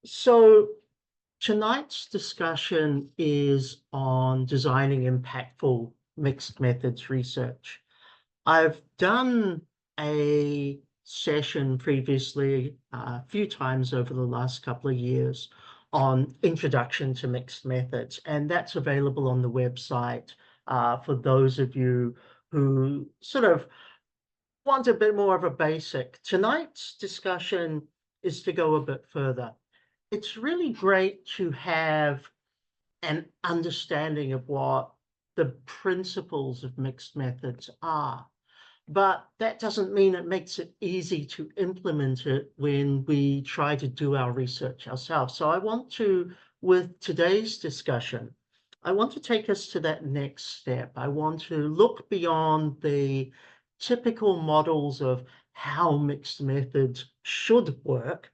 So tonight's discussion is on designing impactful mixed methods research. I've done a session previously a few times over the last couple of years on introduction to mixed methods, and that's available on the website for those of you who sort of want a bit more of a basic. Tonight's discussion is to go a bit further. It's really great to have an understanding of what the principles of mixed methods are. But that doesn't mean it makes it easy to implement it when we try to do our research ourselves. So with today's discussion, I want to take us to that next step. I want to look beyond the typical models of how mixed methods should work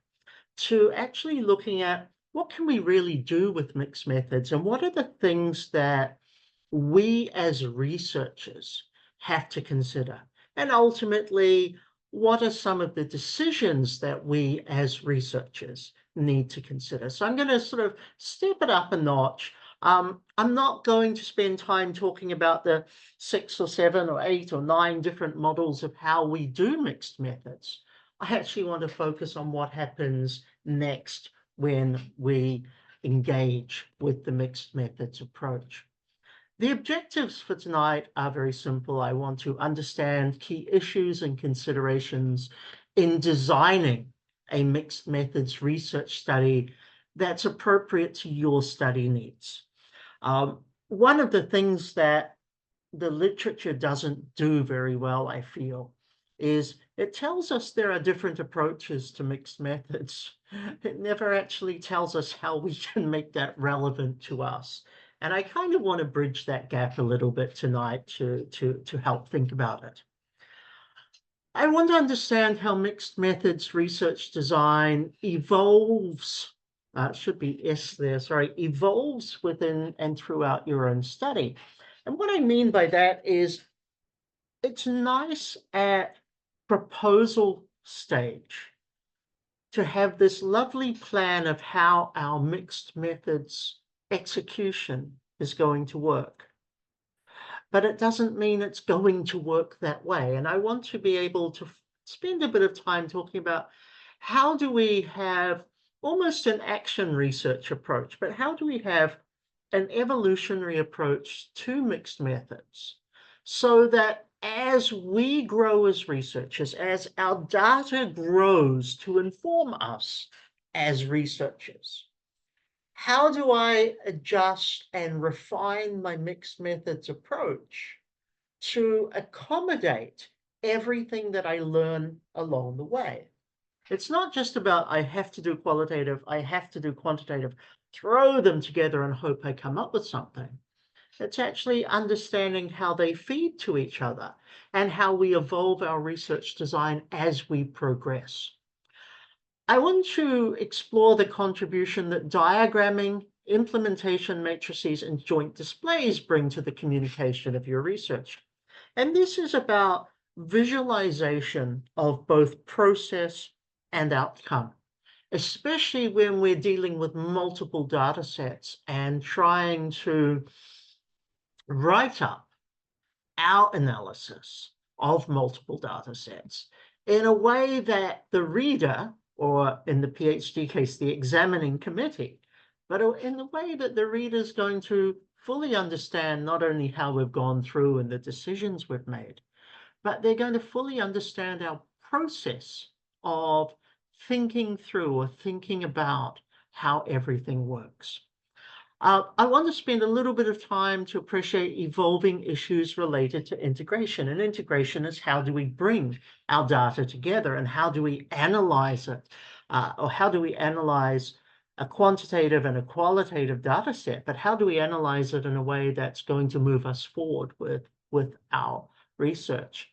to actually looking at what can we really do with mixed methods and what are the things that we as researchers have to consider. And ultimately, what are some of the decisions that we as researchers need to consider? So I'm going to sort of step it up a notch. I'm not going to spend time talking about the 6 or 7 or 8 or 9 different models of how we do mixed methods. I actually want to focus on what happens next when we engage with the mixed methods approach. The objectives for tonight are very simple. I want to understand key issues and considerations in designing a mixed methods research study that's appropriate to your study needs. One of the things that the literature doesn't do very well, I feel, is it tells us there are different approaches to mixed methods. It never actually tells us how we can make that relevant to us. And I kind of want to bridge that gap a little bit tonight to help think about it. I want to understand how mixed methods research design evolves, should be S there, sorry, evolves within and throughout your own study. And what I mean by that is it's nice at proposal stage to have this lovely plan of how our mixed methods execution is going to work. But it doesn't mean it's going to work that way. And I want to be able to spend a bit of time talking about how do we have almost an action research approach, but how do we have an evolutionary approach to mixed methods so that as we grow as researchers, as our data grows to inform us as researchers, how do I adjust and refine my mixed methods approach to accommodate everything that I learn along the way? It's not just about I have to do qualitative, I have to do quantitative, throw them together and hope I come up with something. It's actually understanding how they feed to each other and how we evolve our research design as we progress. I want to explore the contribution that diagramming, implementation matrices, and joint displays bring to the communication of your research. And this is about visualization of both process and outcome, especially when we're dealing with multiple data sets and trying to write up our analysis of multiple data sets in a way that the reader, or in the PhD case, the examining committee, but in the way that the reader is going to fully understand not only how we've gone through and the decisions we've made, but they're going to fully understand our process of thinking through or thinking about how everything works. I want to spend a little bit of time to appreciate evolving issues related to integration. And integration is how do we bring our data together and how do we analyze it? Or how do we analyze a quantitative and a qualitative data set, but how do we analyze it in a way that's going to move us forward with our research?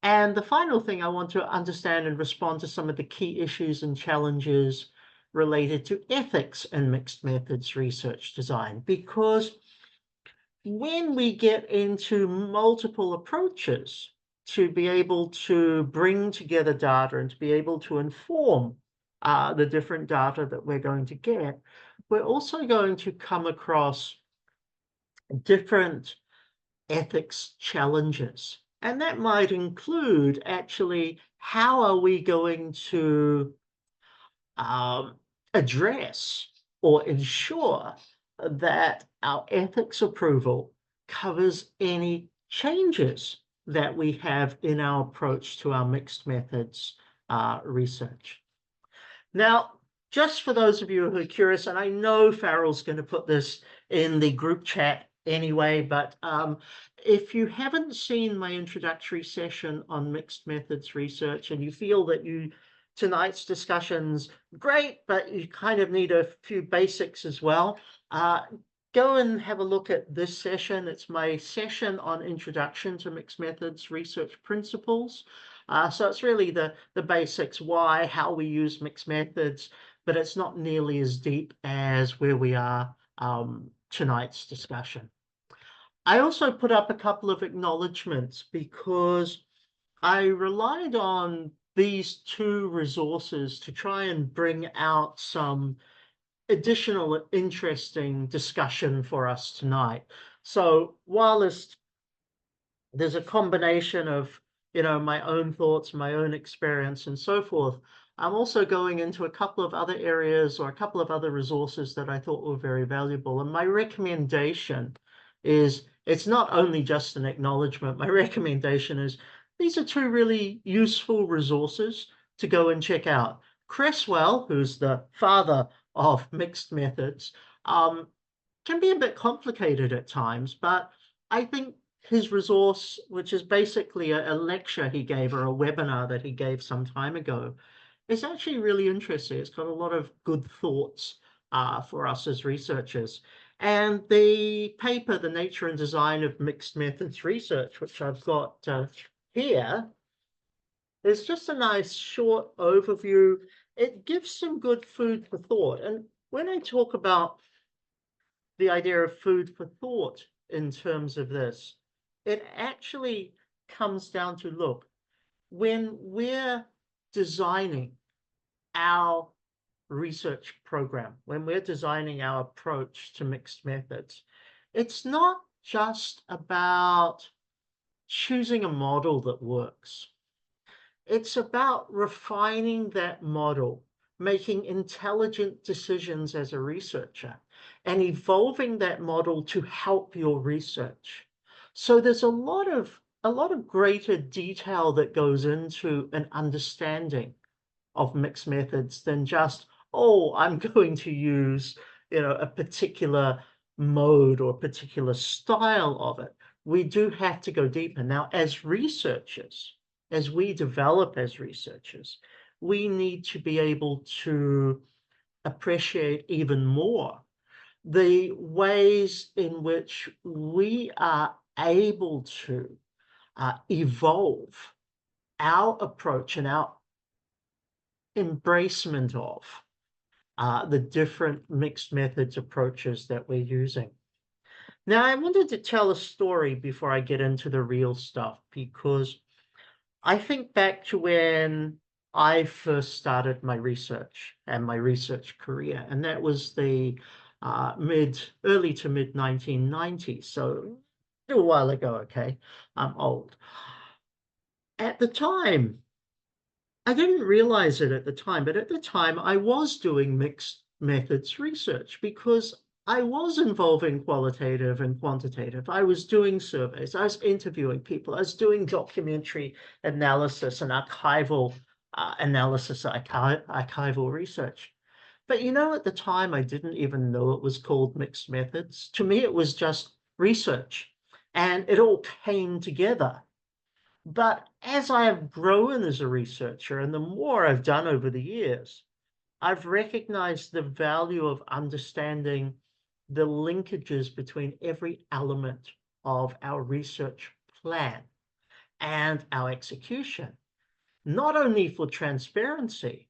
And the final thing I want to understand and respond to some of the key issues and challenges related to ethics and mixed methods research design, because when we get into multiple approaches to be able to bring together data and to be able to inform the different data that we're going to get, we're also going to come across different ethics challenges. And that might include actually, how are we going to um, address or ensure that our ethics approval covers any changes that we have in our approach to our mixed methods research. Now, just for those of you who are curious, and I know Farrell's going to put this in the group chat anyway, but if you haven't seen my introductory session on mixed methods research and you feel that tonight's discussion's great, but you kind of need a few basics as well, go and have a look at this session. It's my session on Introduction to Mixed Methods Research Principles. So it's really the basics, why, how we use mixed methods, but it's not nearly as deep as where we are tonight's discussion. I also put up a couple of acknowledgements because I relied on these two resources to try and bring out some additional interesting discussion for us tonight. So while there's a combination of, my own thoughts, my own experience, and so forth, I'm also going into a couple of other areas or a couple of other resources that I thought were very valuable. And my recommendation is, it's not only just an acknowledgement, my recommendation is, these are two really useful resources to go and check out. Creswell, who's the father of mixed methods, can be a bit complicated at times, but I think his resource, which is basically a lecture he gave or a webinar that he gave some time ago, is actually really interesting. It's got a lot of good thoughts for us as researchers. And the paper, The Nature and Design of Mixed Methods Research, which I've got here, is just a nice short overview. It gives some good food for thought. And when I talk about the idea of food for thought in terms of this, it actually comes down to, look, when we're designing our research program, when we're designing our approach to mixed methods, it's not just about choosing a model that works. It's about refining that model, making intelligent decisions as a researcher, and evolving that model to help your research. So there's a lot of greater detail that goes into an understanding of mixed methods than just, oh, I'm going to use, a particular mode or a particular style of it. We do have to go deeper. Now, as researchers, as we develop as researchers, we need to be able to appreciate even more the ways in which we are able to evolve our approach and our embracement of the different mixed methods approaches that we're using. Now, I wanted to tell a story before I get into the real stuff, because I think back to when I first started my research and my research career, and that was the early to mid 1990s. So a little while ago, okay, I'm old. At the time, I didn't realize it at the time, but at the time I was doing mixed methods research because I was involving qualitative and quantitative. I was doing surveys, I was interviewing people, I was doing documentary analysis and archival analysis, archival research. But at the time, I didn't even know it was called mixed methods. To me, it was just research, and it all came together. But as I have grown as a researcher, and the more I've done over the years, I've recognized the value of understanding the linkages between every element of our research plan and our execution, not only for transparency,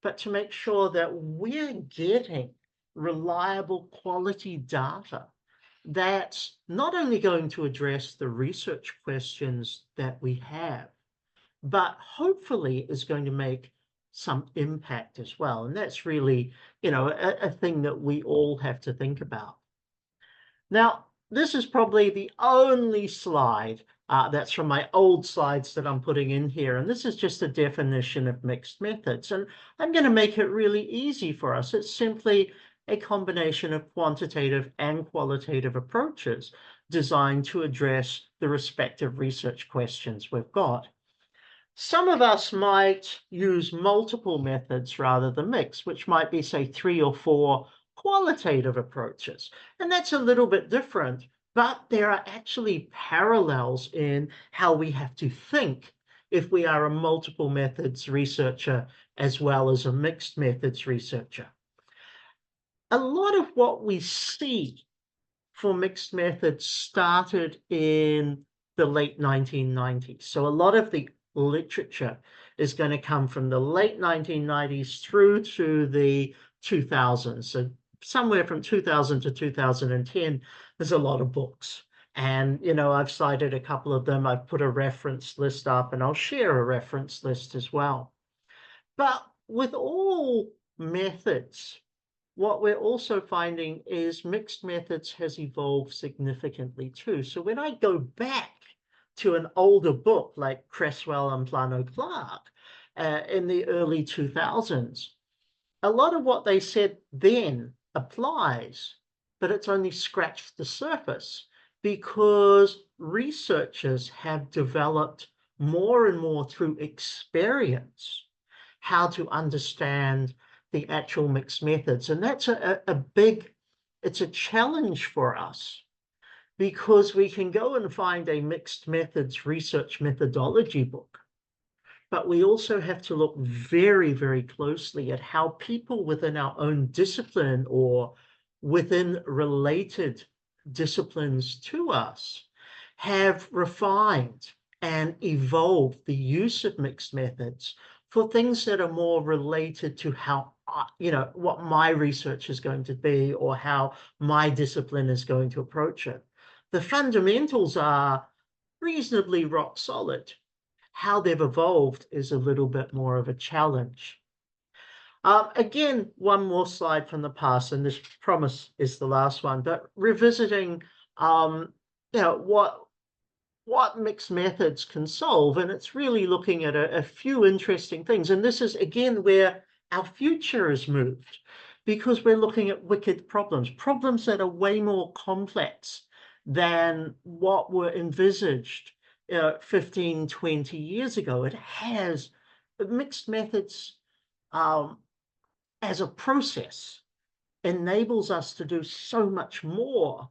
but to make sure that we're getting reliable quality data that's not only going to address the research questions that we have, but hopefully is going to make some impact as well. And that's really, a thing that we all have to think about. Now, this is probably the only slide that's from my old slides that I'm putting in here. And this is just a definition of mixed methods. And I'm going to make it really easy for us. It's simply a combination of quantitative and qualitative approaches designed to address the respective research questions we've got. Some of us might use multiple methods rather than mix, which might be, say, 3 or 4 qualitative approaches. And that's a little bit different, but there are actually parallels in how we have to think if we are a multiple methods researcher as well as a mixed methods researcher. A lot of what we see for mixed methods started in the late 1990s. So a lot of the literature is going to come from the late 1990s through to the 2000s. So somewhere from 2000 to 2010, there's a lot of books. And, I've cited a couple of them. I've put a reference list up, and I'll share a reference list as well. But with all methods, what we're also finding is mixed methods has evolved significantly too. So when I go back to an older book like Creswell and Plano-Clark in the early 2000s, a lot of what they said then applies, but it's only scratched the surface because researchers have developed more and more through experience how to understand the actual mixed methods. And that's it's a challenge for us because we can go and find a mixed methods research methodology book, but we also have to look very, very closely at how people within our own discipline or within related disciplines to us have refined and evolved the use of mixed methods for things that are more related to how, what my research is going to be or how my discipline is going to approach it. The fundamentals are reasonably rock solid. How they've evolved is a little bit more of a challenge. Again, one more slide from the past, and this promise is the last one, but revisiting, what mixed methods can solve. And it's really looking at a few interesting things. And this is, again, where our future has moved, because we're looking at wicked problems that are way more complex than what were envisaged 15, 20 years ago. It has mixed methods as a process enables us to do so much more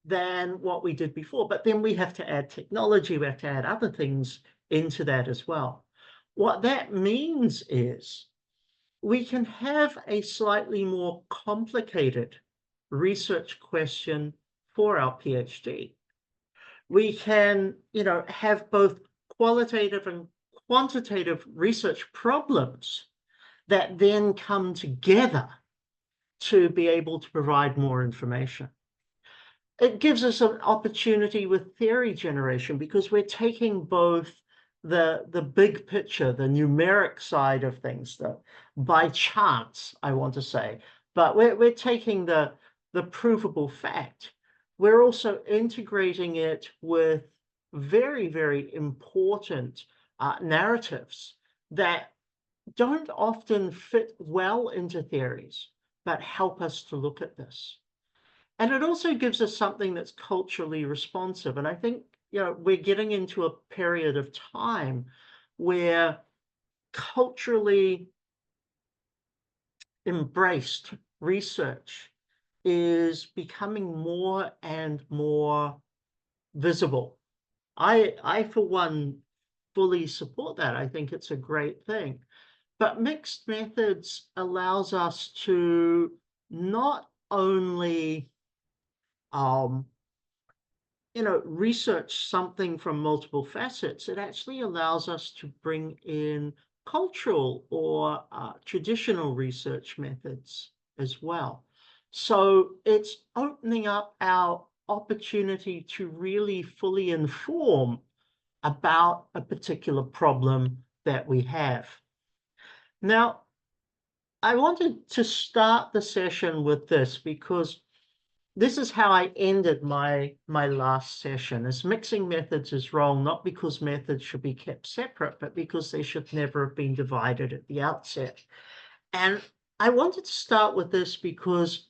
than what we did before. But then we have to add technology, we have to add other things into that as well. What that means is we can have a slightly more complicated research question for our PhD. We can, have both qualitative and quantitative research problems that then come together to be able to provide more information. It gives us an opportunity with theory generation because we're taking both the big picture, the numeric side of things, by chance, I want to say, but we're taking the provable fact. We're also integrating it with very, very important narratives that don't often fit well into theories, but help us to look at this. And it also gives us something that's culturally responsive. And I think, we're getting into a period of time where culturally embraced research is becoming more and more visible. I, for one, fully support that. I think it's a great thing. But mixed methods allows us to not only research something from multiple facets, it actually allows us to bring in cultural or traditional research methods as well. So it's opening up our opportunity to really fully inform about a particular problem that we have. Now, I wanted to start the session with this because this is how I ended my last session, is mixing methods is wrong, not because methods should be kept separate, but because they should never have been divided at the outset. And I wanted to start with this because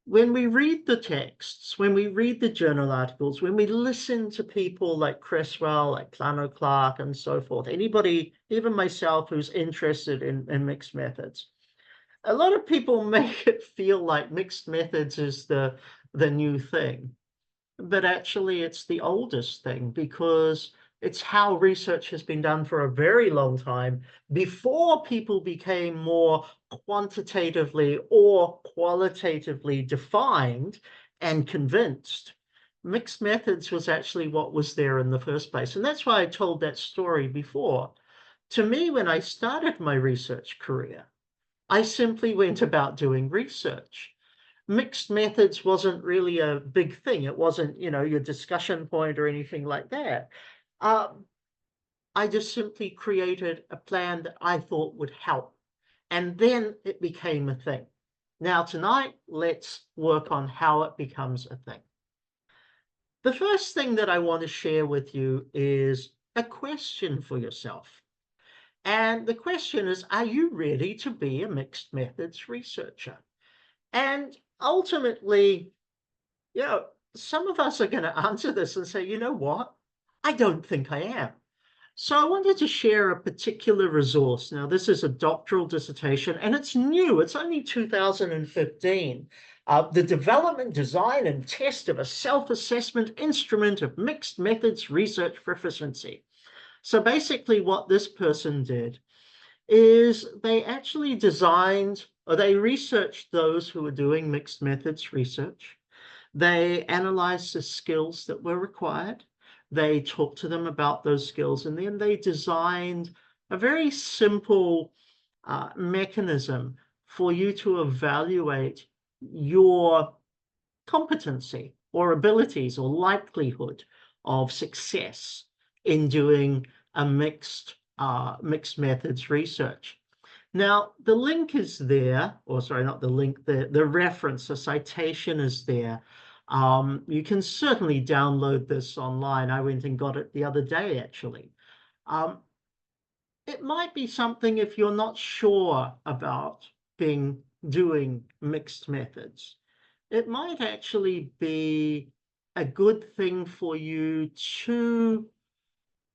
when we read the texts, when we read the journal articles, when we listen to people like Creswell, like Plano Clark, and so forth, anybody, even myself, who's interested in mixed methods, a lot of people make it feel like mixed methods is the new thing. But actually, it's the oldest thing because it's how research has been done for a very long time before people became more quantitatively or qualitatively defined and convinced. Mixed methods was actually what was there in the first place. And that's why I told that story before. To me, when I started my research career, I simply went about doing research. Mixed methods wasn't really a big thing. It wasn't, your discussion point or anything like that. Um, I just simply created a plan that I thought would help. And then it became a thing. Now, tonight, let's work on how it becomes a thing. The first thing that I want to share with you is a question for yourself. And the question is, are you ready to be a mixed methods researcher? And ultimately, some of us are going to answer this and say, you know what? I don't think I am. So I wanted to share a particular resource. Now, this is a doctoral dissertation, and it's new. It's only 2015. The development, design, and test of a self-assessment instrument of mixed methods research proficiency. So basically what this person did is they actually designed, or they researched those who were doing mixed methods research. They analyzed the skills that were required. They talked to them about those skills, and then they designed a very simple mechanism for you to evaluate your competency or abilities or likelihood of success in doing a mixed methods research. Now, the link is there, or sorry, not the link, the reference, the citation is there. You can certainly download this online. I went and got it the other day, actually. Um, it might be something if you're not sure about doing mixed methods. It might actually be a good thing for you to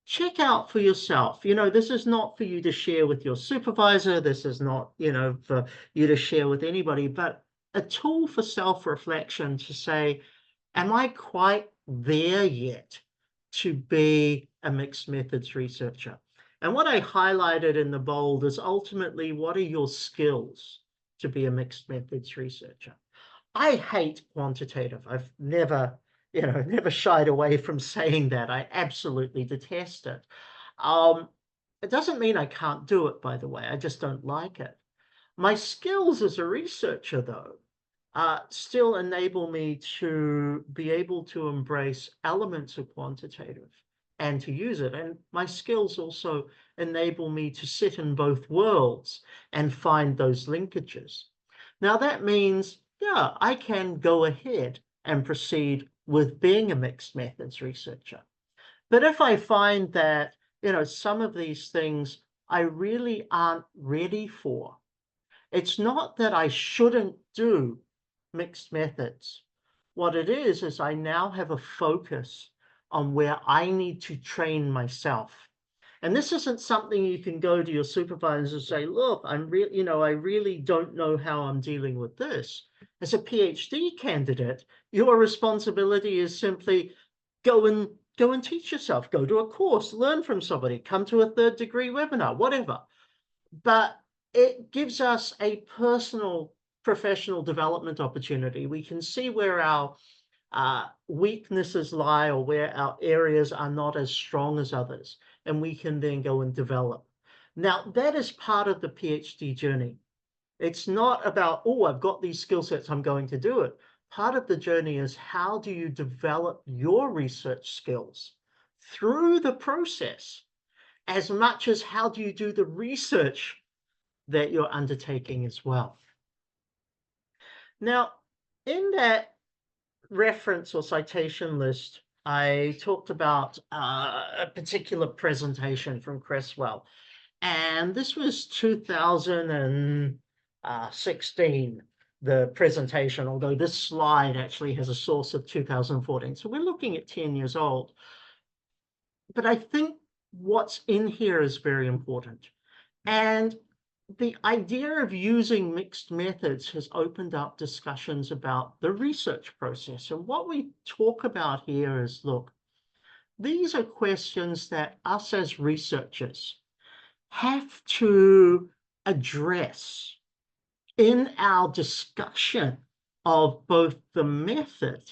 check out for yourself. This is not for you to share with your supervisor. This is not, for you to share with anybody, but a tool for self-reflection to say, am I quite there yet to be a mixed methods researcher? And what I highlighted in the bold is ultimately, what are your skills to be a mixed methods researcher? I hate quantitative. I've never, never shied away from saying that. I absolutely detest it. It doesn't mean I can't do it, by the way. I just don't like it. My skills as a researcher, though, still enable me to be able to embrace elements of quantitative and to use it. And my skills also enable me to sit in both worlds and find those linkages. Now, that means, yeah, I can go ahead and proceed with being a mixed methods researcher. But if I find that, some of these things I really aren't ready for, it's not that I shouldn't do mixed methods. What it is I now have a focus on where I need to train myself. And this isn't something you can go to your supervisor and say, look, I really don't know how I'm dealing with this. As a PhD candidate, your responsibility is simply go and teach yourself, go to a course, learn from somebody, come to a third degree webinar, whatever. But it gives us a personal professional development opportunity. We can see where our weaknesses lie or where our areas are not as strong as others, and we can then go and develop. Now, that is part of the PhD journey. It's not about, oh, I've got these skill sets, I'm going to do it. Part of the journey is, how do you develop your research skills through the process, as much as how do you do the research that you're undertaking as well. Now, in that reference or citation list, I talked about a particular presentation from Creswell, and this was 2016, the presentation, although this slide actually has a source of 2014. So we're looking at 10 years old. But I think what's in here is very important. And the idea of using mixed methods has opened up discussions about the research process. And what we talk about here is, look, these are questions that us as researchers have to address in our discussion of both the method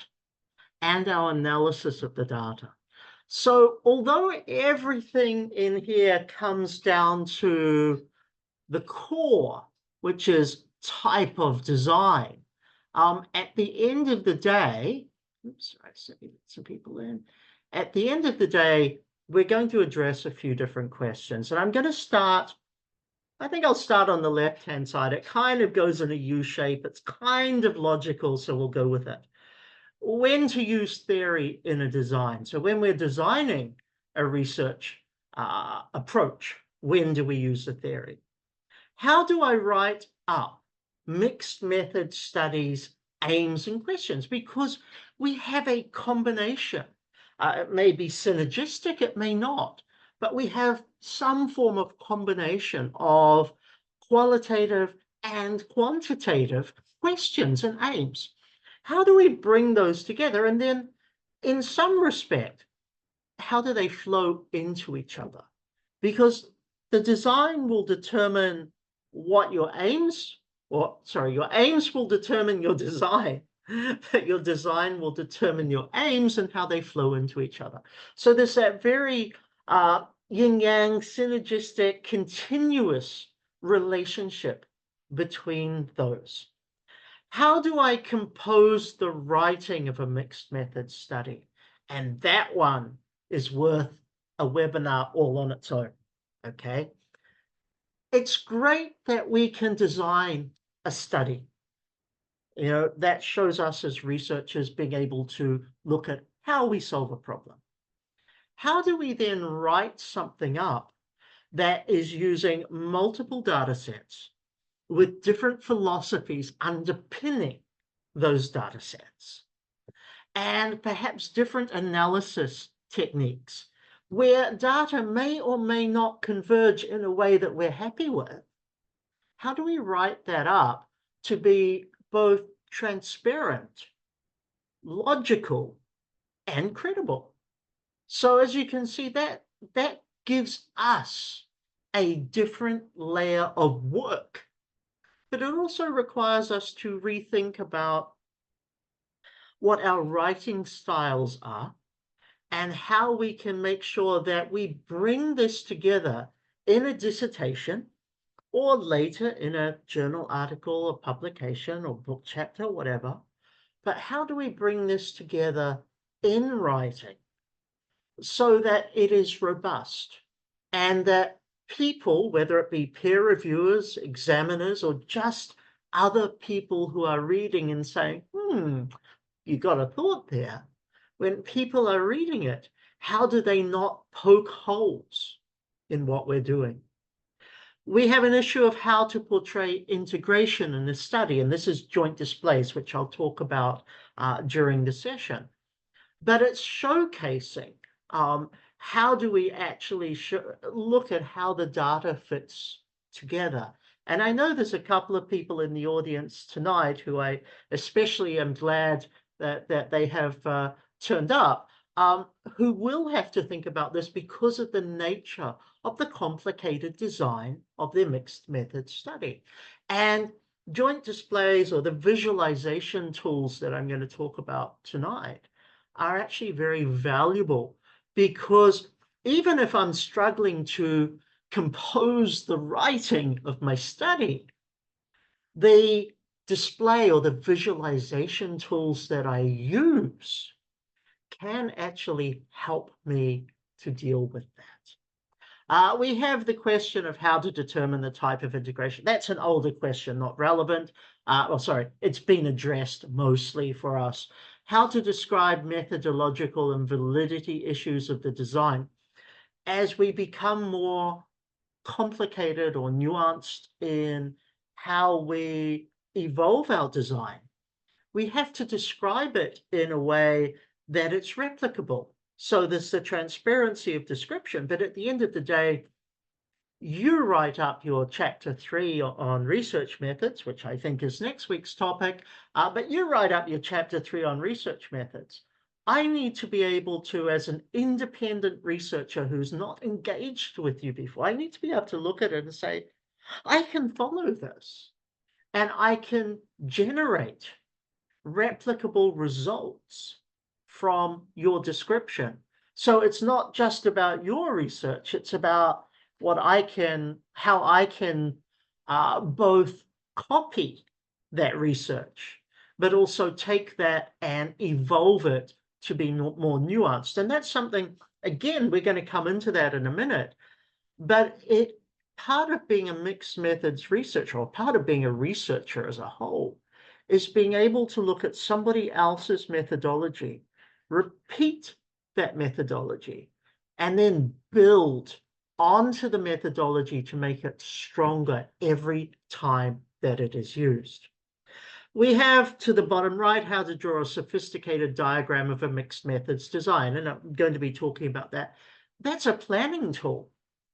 and our analysis of the data. So although everything in here comes down to the core, which is type of design, at the end of the day, oops, sorry, some people in. At the end of the day, we're going to address a few different questions. And I'm going to start, I think I'll start on the left-hand side. It kind of goes in a U shape. It's kind of logical, so we'll go with it. When to use theory in a design. So when we're designing a research approach, when do we use the theory? How do I write up mixed method studies, aims, and questions? Because we have a combination. It may be synergistic, it may not, but we have some form of combination of qualitative and quantitative questions and aims. How do we bring those together? And then in some respect, how do they flow into each other? Because the design will determine what your aims, or sorry, your aims will determine your design. Your design will determine your aims and how they flow into each other. So there's that very yin-yang, synergistic, continuous relationship between those. How do I compose the writing of a mixed method study? And that one is worth a webinar all on its own, okay? It's great that we can design a study. You know, that shows us as researchers being able to look at how we solve a problem. How do we then write something up that is using multiple data sets with different philosophies underpinning those data sets, and perhaps different analysis techniques where data may or may not converge in a way that we're happy with? How do we write that up to be both transparent, logical, and credible? So as you can see, that gives us a different layer of work, but it also requires us to rethink about what our writing styles are and how we can make sure that we bring this together in a dissertation or later in a journal article or publication or book chapter, whatever. But how do we bring this together in writing so that it is robust and that people, whether it be peer reviewers, examiners, or just other people who are reading and saying, you got a thought there. When people are reading it, how do they not poke holes in what we're doing? We have an issue of how to portray integration in the study, and this is joint displays, which I'll talk about during the session. But it's showcasing how do we actually look at how the data fits together. And I know there's a couple of people in the audience tonight who I especially am glad that they have turned up, who will have to think about this because of the nature of the complicated design of their mixed method study. And joint displays, or the visualization tools that I'm going to talk about tonight, are actually very valuable, because even if I'm struggling to compose the writing of my study, the display or the visualization tools that I use can actually help me to deal with that. We have the question of how to determine the type of integration. That's an older question, not relevant. Sorry, it's been addressed mostly for us. How to describe methodological and validity issues of the design. As we become more complicated or nuanced in how we evolve our design, we have to describe it in a way that it's replicable. So there's the transparency of description, but at the end of the day, you write up your chapter 3 on research methods, which I think is next week's topic, but you write up your chapter 3 on research methods. I need to be able to, as an independent researcher who's not engaged with you before, I need to be able to look at it and say, I can follow this and I can generate replicable results from your description. So it's not just about your research, it's about how I can both copy that research, but also take that and evolve it to be more nuanced. And that's something, again, we're going to come into that in a minute, but part of being a mixed methods researcher, or part of being a researcher as a whole, is being able to look at somebody else's methodology, repeat that methodology, and then build onto the methodology to make it stronger every time that it is used. We have to the bottom right how to draw a sophisticated diagram of a mixed methods design, and I'm going to be talking about that. That's a planning tool.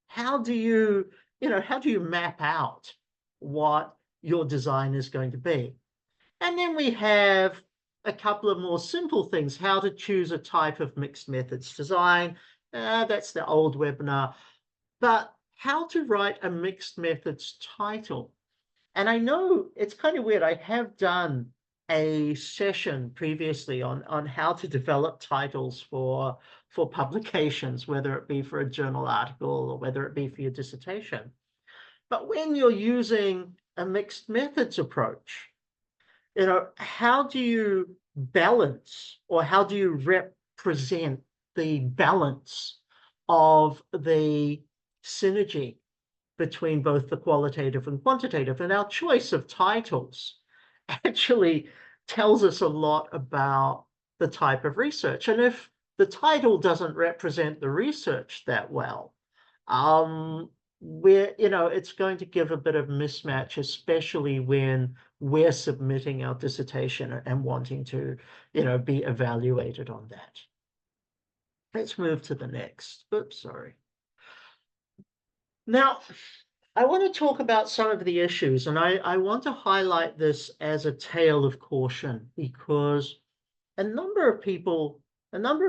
How do you map out what your design is going to be? And then we have a couple of more simple things, how to choose a type of mixed methods design. That's the old webinar. But how to write a mixed methods title. And I know it's kind of weird. I have done a session previously on how to develop titles for publications, whether it be for a journal article or whether it be for your dissertation. But when you're using a mixed methods approach, how do you balance, or how do you represent the balance of the synergy between both the qualitative and quantitative? And our choice of titles actually tells us a lot about the type of research. And if the title doesn't represent the research that well, it's going to give a bit of mismatch, especially when we're submitting our dissertation and wanting to, be evaluated on that. Let's move to the next. Oops, sorry. Now, I want to talk about some of the issues, and I want to highlight this as a tale of caution, because a number of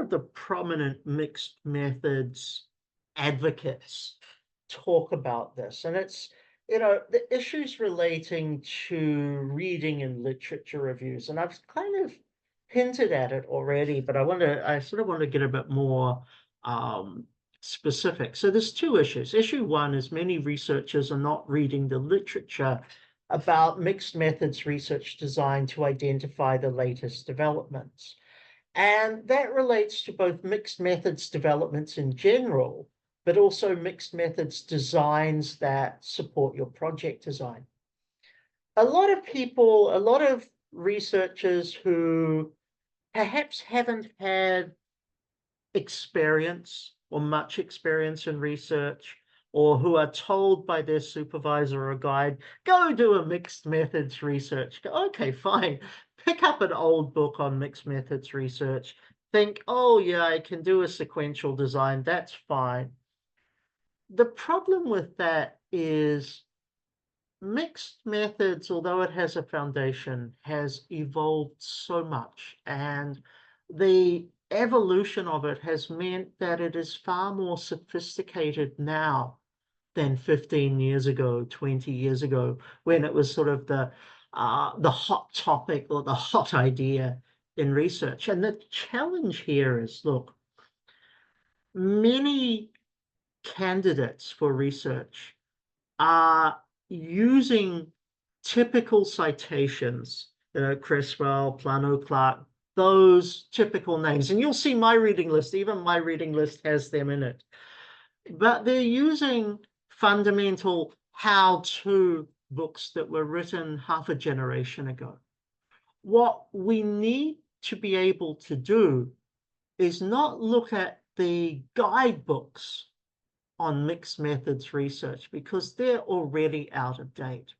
the prominent mixed methods advocates talk about this, and it's, the issues relating to reading and literature reviews, and I've kind of hinted at it already, but I sort of want to get a bit more specific. So there's two issues. Issue one is many researchers are not reading the literature about mixed methods research design to identify the latest developments. And that relates to both mixed methods developments in general, but also mixed methods designs that support your project design. A lot of researchers who perhaps haven't had experience or much experience in research, or who are told by their supervisor or guide, go do a mixed methods research. Okay, fine. Pick up an old book on mixed methods research. Think, oh yeah, I can do a sequential design. That's fine. The problem with that is mixed methods, although it has a foundation, has evolved so much, and the evolution of it has meant that it is far more sophisticated now than 15 years ago, 20 years ago, when it was sort of the hot topic or the hot idea in research. And the challenge here is, look, many candidates for research are using typical citations, Creswell, Plano, Clark, those typical names. And you'll see my reading list, even my reading list has them in it. but they're using fundamental how-to books that were written half a generation ago. What we need to be able to do is not look at the guidebooks on mixed methods research because they're already out of date.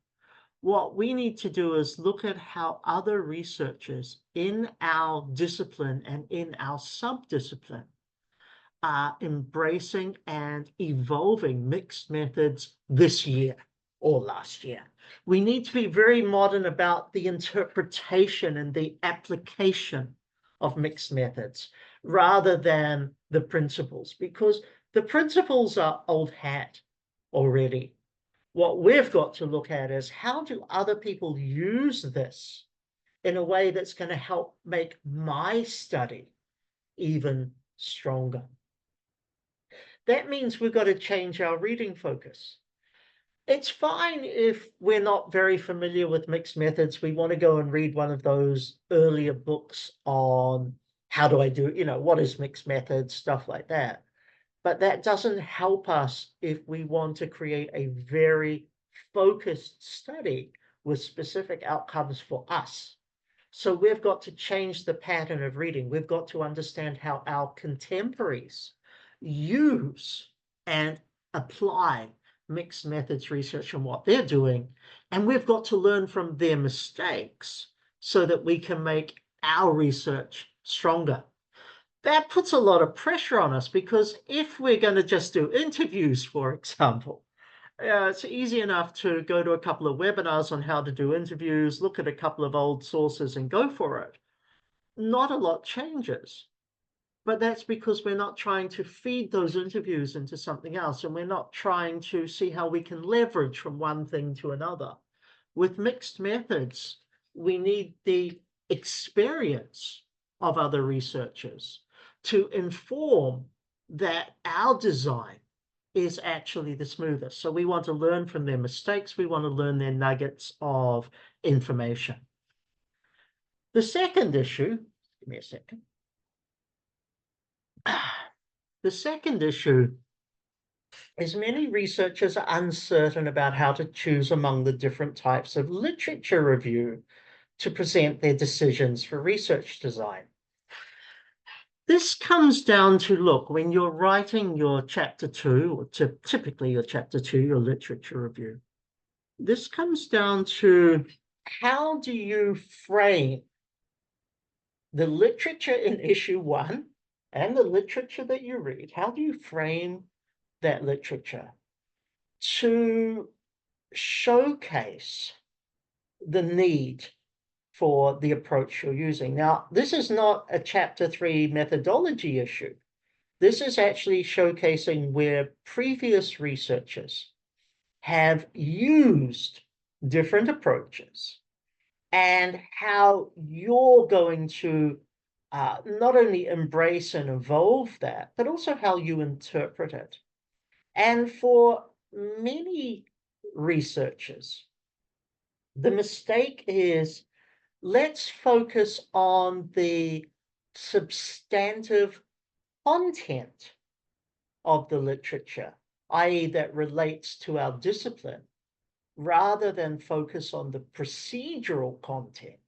What we need to do is look at how other researchers in our discipline and in our subdiscipline are embracing and evolving mixed methods this year or last year. We need to be very modern about the interpretation and the application of mixed methods rather than the principles, because the principles are old hat already. What we've got to look at is how do other people use this in a way that's going to help make my study even stronger. That means we've got to change our reading focus. It's fine if we're not very familiar with mixed methods. We want to go and read one of those earlier books on how do I do, what is mixed methods, stuff like that. But that doesn't help us if we want to create a very focused study with specific outcomes for us. So we've got to change the pattern of reading. We've got to understand how our contemporaries use and apply mixed methods research and what they're doing. And we've got to learn from their mistakes so that we can make our research stronger. That puts a lot of pressure on us because if we're going to just do interviews, for example, it's easy enough to go to a couple of webinars on how to do interviews, look at a couple of old sources and go for it. Not a lot changes, but that's because we're not trying to feed those interviews into something else, and we're not trying to see how we can leverage from one thing to another. With mixed methods, we need the experience of other researchers to inform that our design is actually the smoothest. So we want to learn from their mistakes. We want to learn their nuggets of information. The second issue, give me a second. The second issue is many researchers are uncertain about how to choose among the different types of literature review to present their decisions for research design. This comes down to, look, when you're writing your chapter 2, or typically your chapter 2, your literature review, this comes down to how do you frame the literature in issue 1 and the literature that you read? How do you frame that literature to showcase the need for the approach you're using? Now, this is not a chapter 3 methodology issue. This is actually showcasing where previous researchers have used different approaches and how you're going to not only embrace and evolve that, but also how you interpret it. And for many researchers, the mistake is, let's focus on the substantive content of the literature, i.e. that relates to our discipline, rather than focus on the procedural content,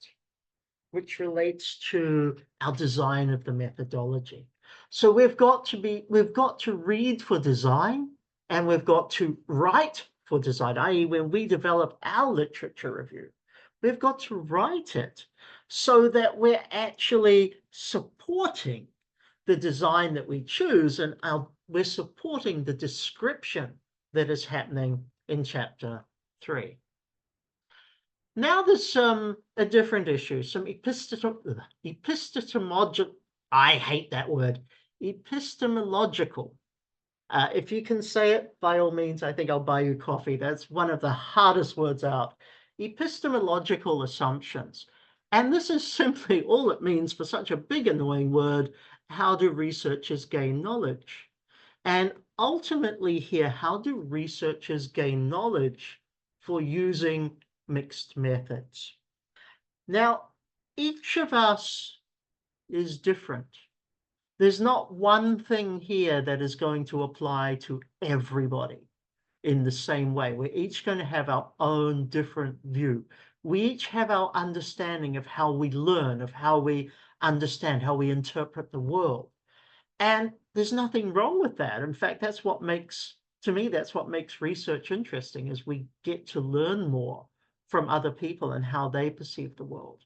which relates to our design of the methodology. So we've got to read for design, and we've got to write for design, i.e. when we develop our literature review, we've got to write it so that we're actually supporting the design that we choose, and we're supporting the description that is happening in chapter 3. Now there's a different issue, some epistemological, I hate that word, epistemological. If you can say it, by all means, I think I'll buy you coffee. That's one of the hardest words out. Epistemological assumptions. And this is simply all it means for such a big, annoying word. How do researchers gain knowledge? And ultimately here, how do researchers gain knowledge for using mixed methods? Now, each of us is different. There's not one thing here that is going to apply to everybody in the same way. We're each going to have our own different view. We each have our understanding of how we learn, of how we understand, how we interpret the world. And there's nothing wrong with that. In fact, that's what makes, to me, that's what makes research interesting, is we get to learn more from other people and how they perceive the world.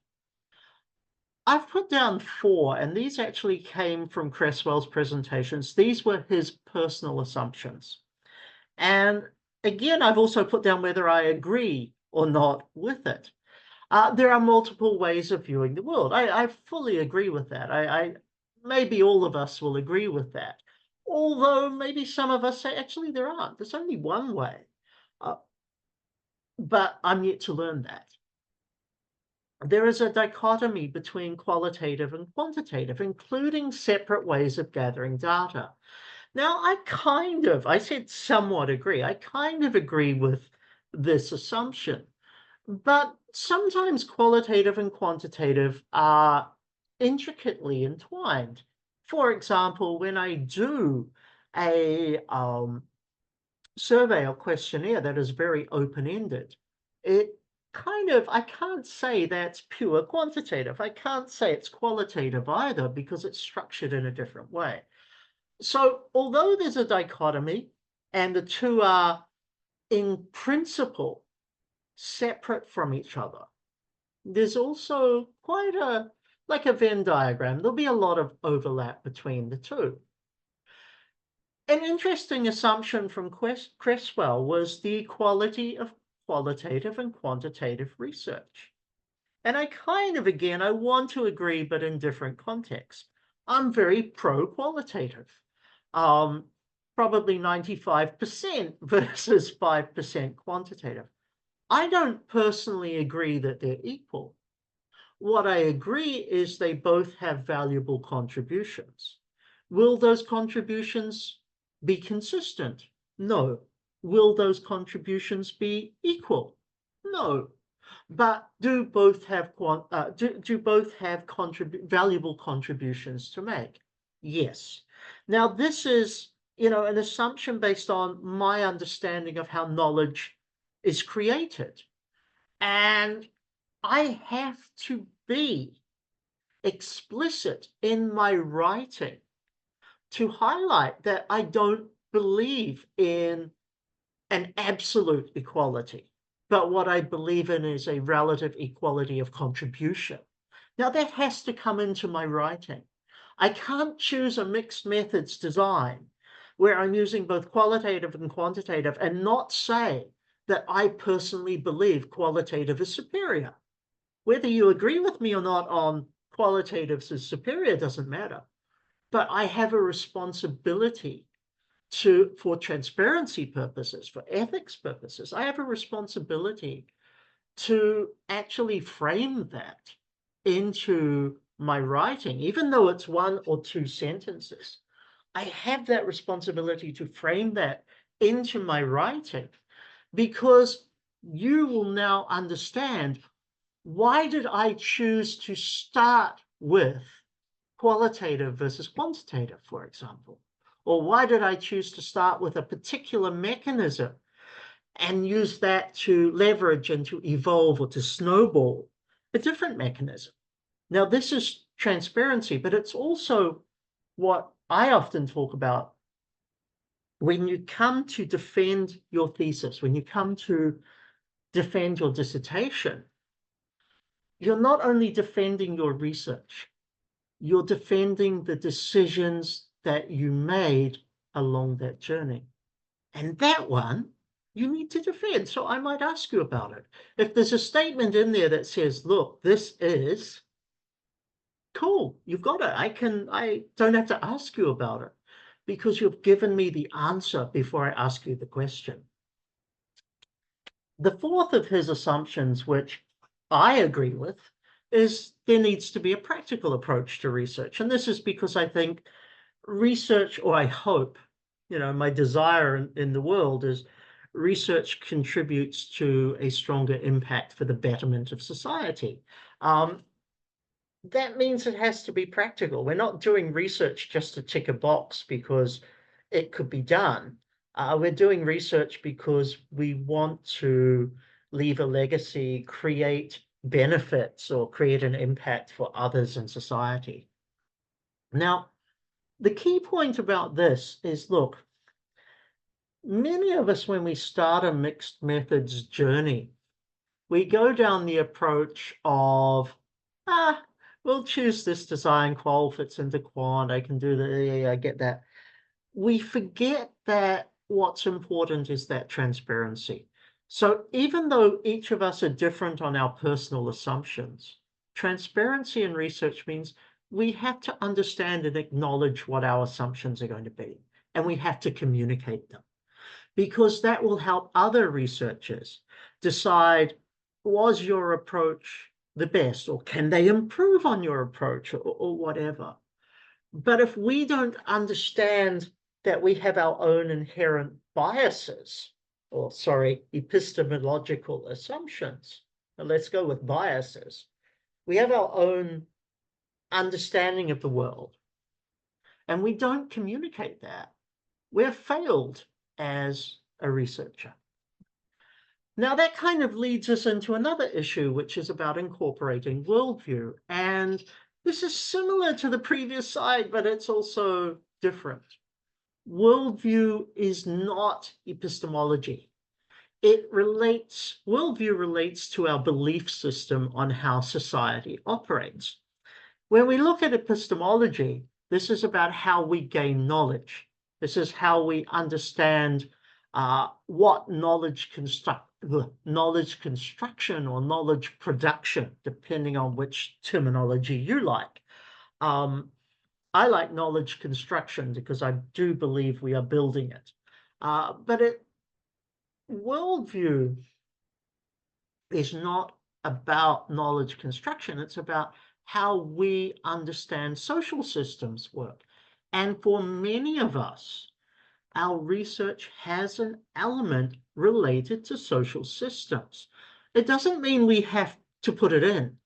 I've put down 4, and these actually came from Creswell's presentations. These were his personal assumptions. And again, I've also put down whether I agree or not with it. There are multiple ways of viewing the world. I fully agree with that. Maybe all of us will agree with that. Although maybe some of us say, actually, there aren't. There's only one way. But I'm yet to learn that. There is a dichotomy between qualitative and quantitative, including separate ways of gathering data. Now, I said somewhat agree. I kind of agree with this assumption, but sometimes qualitative and quantitative are intricately entwined. For example, when I do a survey or questionnaire that is very open-ended, I can't say that's pure quantitative. I can't say it's qualitative either because it's structured in a different way. So although there's a dichotomy and the two are in principle separate from each other, there's also like a Venn diagram. There'll be a lot of overlap between the two. An interesting assumption from Creswell was the equality of qualitative and quantitative research. And again, I want to agree, but in different contexts. I'm very pro-qualitative. Probably 95% versus 5% quantitative. I don't personally agree that they're equal. What I agree is they both have valuable contributions. Will those contributions be consistent? No. Will those contributions be equal? No. But do both have valuable contributions to make? Yes. Now, this is, an assumption based on my understanding of how knowledge is created. And I have to be explicit in my writing to highlight that I don't believe in an absolute equality, but what I believe in is a relative equality of contribution. Now, that has to come into my writing. I can't choose a mixed methods design where I'm using both qualitative and quantitative and not say that I personally believe qualitative is superior. Whether you agree with me or not on qualitatives is superior doesn't matter. But I have a responsibility for transparency purposes, for ethics purposes, I have a responsibility to actually frame that into my writing, even though it's 1 or 2 sentences. I have that responsibility to frame that into my writing because you will now understand, why did I choose to start with qualitative versus quantitative, for example? Or why did I choose to start with a particular mechanism and use that to leverage and to evolve or to snowball a different mechanism? Now, this is transparency, but it's also what I often talk about when you come to defend your thesis, when you come to defend your dissertation. You're not only defending your research, you're defending the decisions that you made along that journey. And that one you need to defend. So I might ask you about it. If there's a statement in there that says, look, this is cool, you've got it. I don't have to ask you about it because you've given me the answer before I ask you the question. The fourth of his assumptions, which I agree with, is there needs to be a practical approach to research. And this is because I think research, or I hope, my desire in the world is research contributes to a stronger impact for the betterment of society. that means it has to be practical. We're not doing research just to tick a box because it could be done. We're doing research because we want to leave a legacy, create benefits, or create an impact for others in society. Now, the key point about this is, look, many of us, when we start a mixed methods journey, we go down the approach of, we'll choose this design, qual fits into quant, I can do the, yeah, I get that. We forget that what's important is that transparency. So even though each of us are different on our personal assumptions, transparency in research means we have to understand and acknowledge what our assumptions are going to be, and we have to communicate them, because that will help other researchers decide, was your approach the best, or can they improve on your approach, or whatever. But if we don't understand that we have our own inherent biases, or sorry, epistemological assumptions, and let's go with biases, we have our own understanding of the world, and we don't communicate that, we're failed as a researcher. Now, that kind of leads us into another issue, which is about incorporating worldview. And this is similar to the previous side, but it's also different. Worldview is not epistemology. Worldview relates to our belief system on how society operates. When we look at epistemology, this is about how we gain knowledge. This is how we understand what knowledge construction or knowledge production, depending on which terminology you like. I like knowledge construction because I do believe we are building it. But worldview is not about knowledge construction. It's about how we understand social systems work. And for many of us, our research has an element related to social systems. It doesn't mean we have to put it in,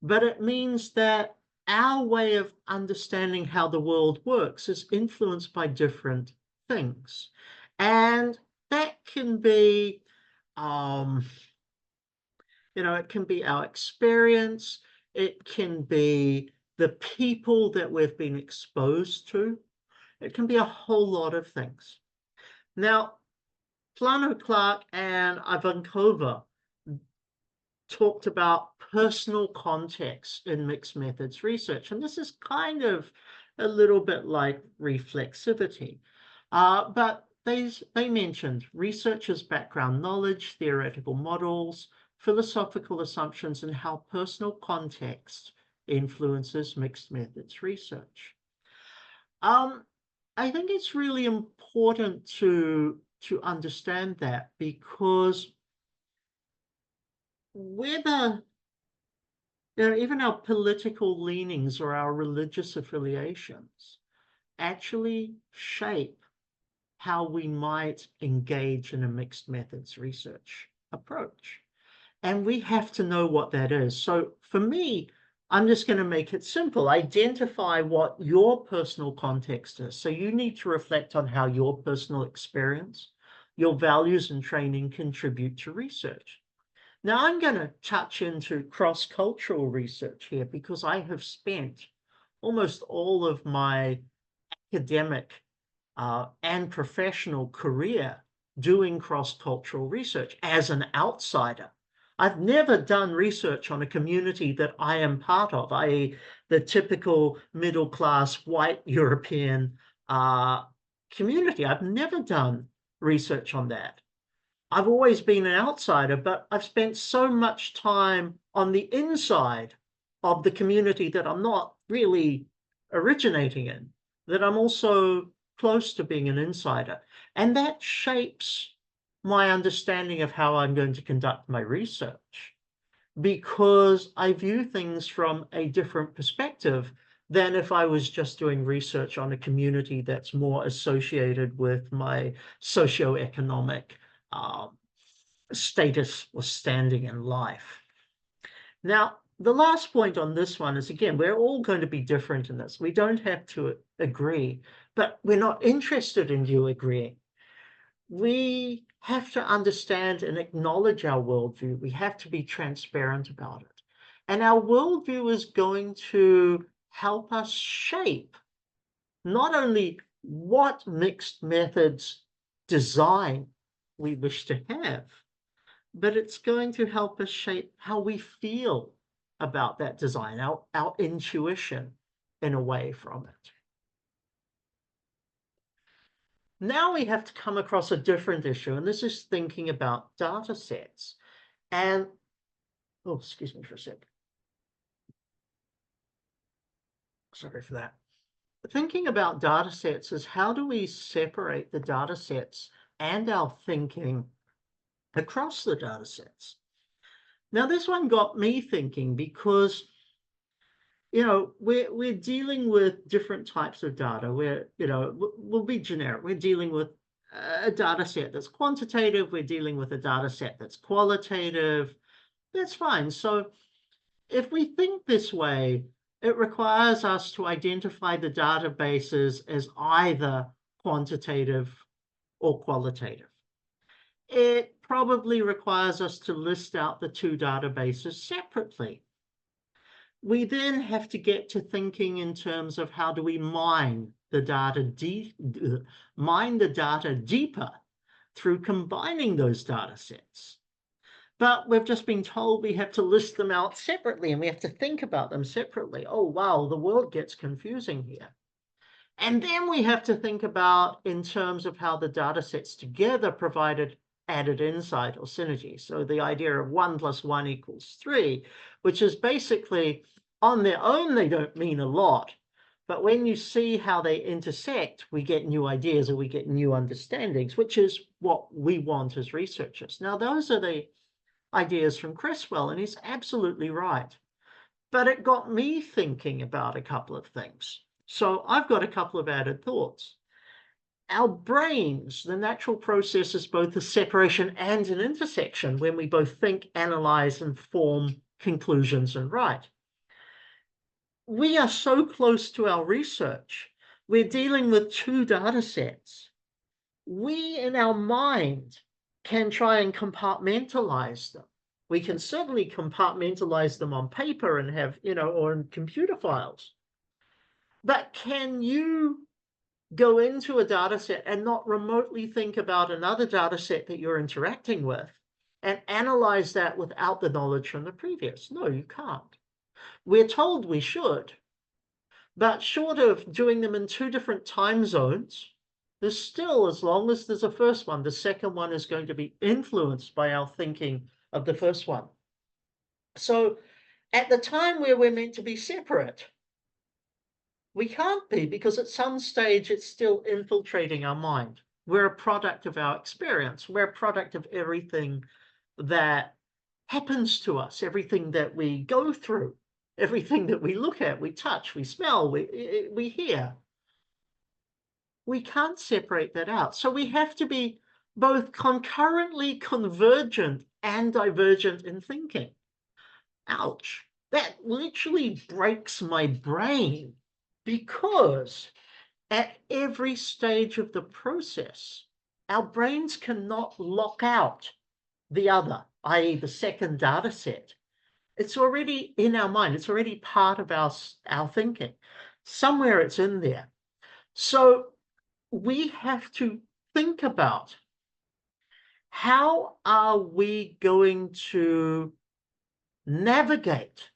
but it means that our way of understanding how the world works is influenced by different things. And that can be, it can be our experience, it can be the people that we've been exposed to, it can be a whole lot of things. Now, Plano Clark and Ivankova talked about personal context in mixed methods research, and this is kind of a little bit like reflexivity. But they mentioned researchers' background knowledge, theoretical models, philosophical assumptions, and how personal context influences mixed methods research. I think it's really important to understand that, because whether even our political leanings or our religious affiliations actually shape how we might engage in a mixed methods research approach. And we have to know what that is. So for me, I'm just going to make it simple. Identify what your personal context is. So you need to reflect on how your personal experience, your values and training contribute to research. Now I'm going to touch into cross-cultural research here, because I have spent almost all of my academic and professional career doing cross-cultural research as an outsider. I've never done research on a community that I am part of, i.e. the typical middle-class white European community. I've never done research on that. I've always been an outsider, but I've spent so much time on the inside of the community that I'm not really originating in, that I'm also close to being an insider. And that shapes my understanding of how I'm going to conduct my research, because I view things from a different perspective than if I was just doing research on a community that's more associated with my socioeconomic status or standing in life. Now, the last point on this one is, again, we're all going to be different in this. We don't have to agree, but we're not interested in you agreeing. We have to understand and acknowledge our worldview. We have to be transparent about it. And our worldview is going to help us shape not only what mixed methods design we wish to have, but it's going to help us shape how we feel about that design, our intuition in a way from it. Now we have to come across a different issue, and this is thinking about data sets. And, oh, excuse me for a sec. Sorry for that. Thinking about data sets is how do we separate the data sets and our thinking across the data sets? Now, this one got me thinking because, we're dealing with different types of data. We'll be generic. We're dealing with a data set that's quantitative. We're dealing with a data set that's qualitative. That's fine. So if we think this way, it requires us to identify the databases as either quantitative or qualitative. It probably requires us to list out the two databases separately. We then have to get to thinking in terms of how do we mine the data deeper through combining those data sets. But we've just been told we have to list them out separately and we have to think about them separately. Oh, wow, the world gets confusing here. And then we have to think about in terms of how the data sets together provided added insight or synergy. So the idea of 1 + 1 = 3, which is basically on their own, they don't mean a lot. But when you see how they intersect, we get new ideas or we get new understandings, which is what we want as researchers. Now, those are the ideas from Creswell, and he's absolutely right. But it got me thinking about a couple of things. So I've got a couple of added thoughts. Our brains, the natural process is both a separation and an intersection when we both think, analyze, and form conclusions and write. We are so close to our research. We're dealing with two data sets. We, in our mind, can try and compartmentalize them. We can certainly compartmentalize them on paper and have, or in computer files. But can you go into a data set and not remotely think about another data set that you're interacting with and analyze that without the knowledge from the previous? No, you can't. We're told we should, but short of doing them in two different time zones, there's still, as long as there's a first one, the second one is going to be influenced by our thinking of the first one. So at the time where we're meant to be separate, we can't be, because at some stage it's still infiltrating our mind. We're a product of our experience. We're a product of everything that happens to us, everything that we go through, everything that we look at, we touch, we smell, we hear. We can't separate that out. So we have to be both concurrently convergent and divergent in thinking. Ouch. That literally breaks my brain, because at every stage of the process, our brains cannot lock out the other, i.e. the second data set. It's already in our mind. It's already part of our thinking. Somewhere it's in there. So we have to think about how are we going to navigate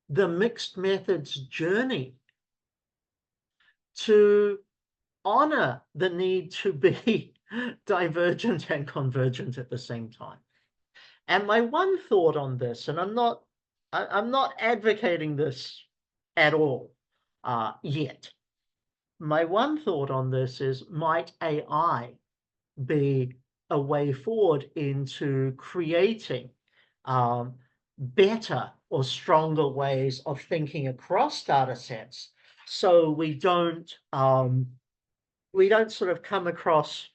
the mixed methods journey to honor the need to be divergent and convergent at the same time. And my one thought on this, and I'm not advocating this at all yet. My one thought on this is, might AI be a way forward into creating better or stronger ways of thinking across data sets, so we don't sort of come across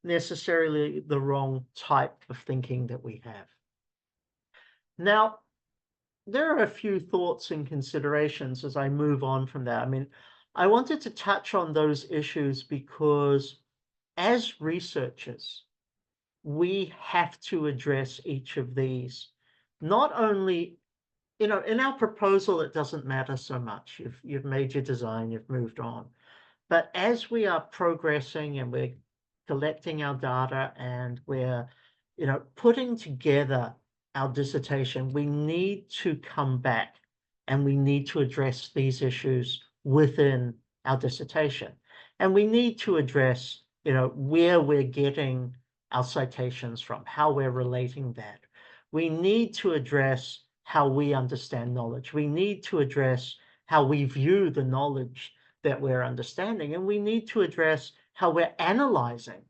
necessarily the wrong type of thinking that we have. Now, there are a few thoughts and considerations as I move on from that. I mean, I wanted to touch on those issues because as researchers, we have to address each of these. Not only, in our proposal, it doesn't matter so much. You've made your design, you've moved on. But as we are progressing and we're collecting our data and we're, putting together our dissertation, we need to come back and we need to address these issues within our dissertation. And we need to address, where we're getting our citations from, how we're relating that. We need to address how we understand knowledge. We need to address how we view the knowledge that we're understanding, and we need to address how we're analyzing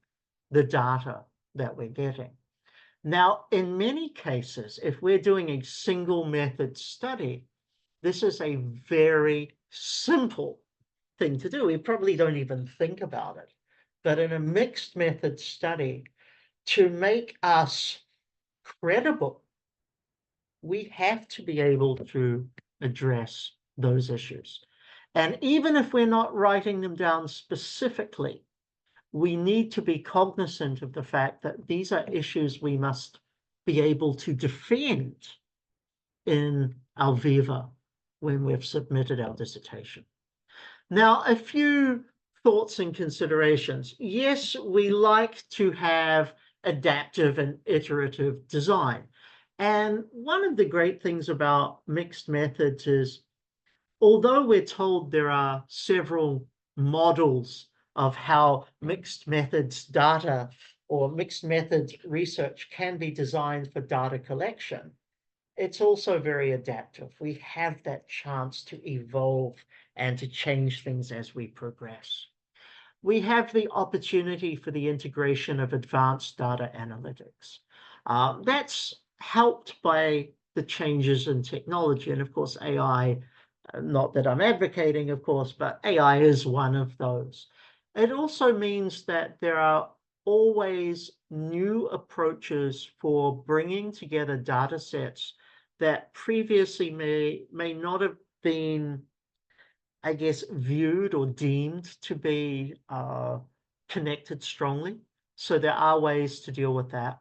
the data that we're getting. Now, in many cases, if we're doing a single method study, this is a very simple thing to do. We probably don't even think about it. But in a mixed method study, to make us credible, we have to be able to address those issues. And even if we're not writing them down specifically, we need to be cognizant of the fact that these are issues we must be able to defend in our viva when we've submitted our dissertation. Now, a few thoughts and considerations. Yes, we like to have adaptive and iterative design. And one of the great things about mixed methods is, although we're told there are several models of how mixed methods data or mixed methods research can be designed for data collection, it's also very adaptive. We have that chance to evolve and to change things as we progress. We have the opportunity for the integration of advanced data analytics. That's helped by the changes in technology. And of course, AI, not that I'm advocating, of course, but AI is one of those. It also means that there are always new approaches for bringing together data sets that previously may not have been, I guess, viewed or deemed to be connected strongly. So there are ways to deal with that.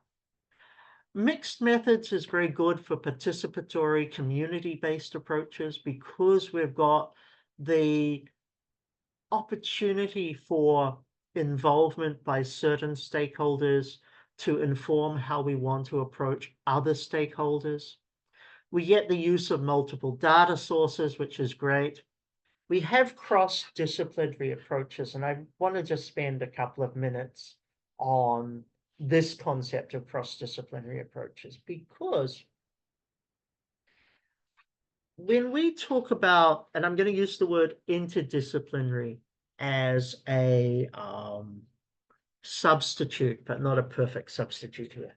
Mixed methods is very good for participatory, community-based approaches because we've got the opportunity for involvement by certain stakeholders to inform how we want to approach other stakeholders. We get the use of multiple data sources, which is great. We have cross-disciplinary approaches, and I want to just spend a couple of minutes on this concept of cross-disciplinary approaches, because when we talk about, and I'm going to use the word interdisciplinary as a substitute, but not a perfect substitute here.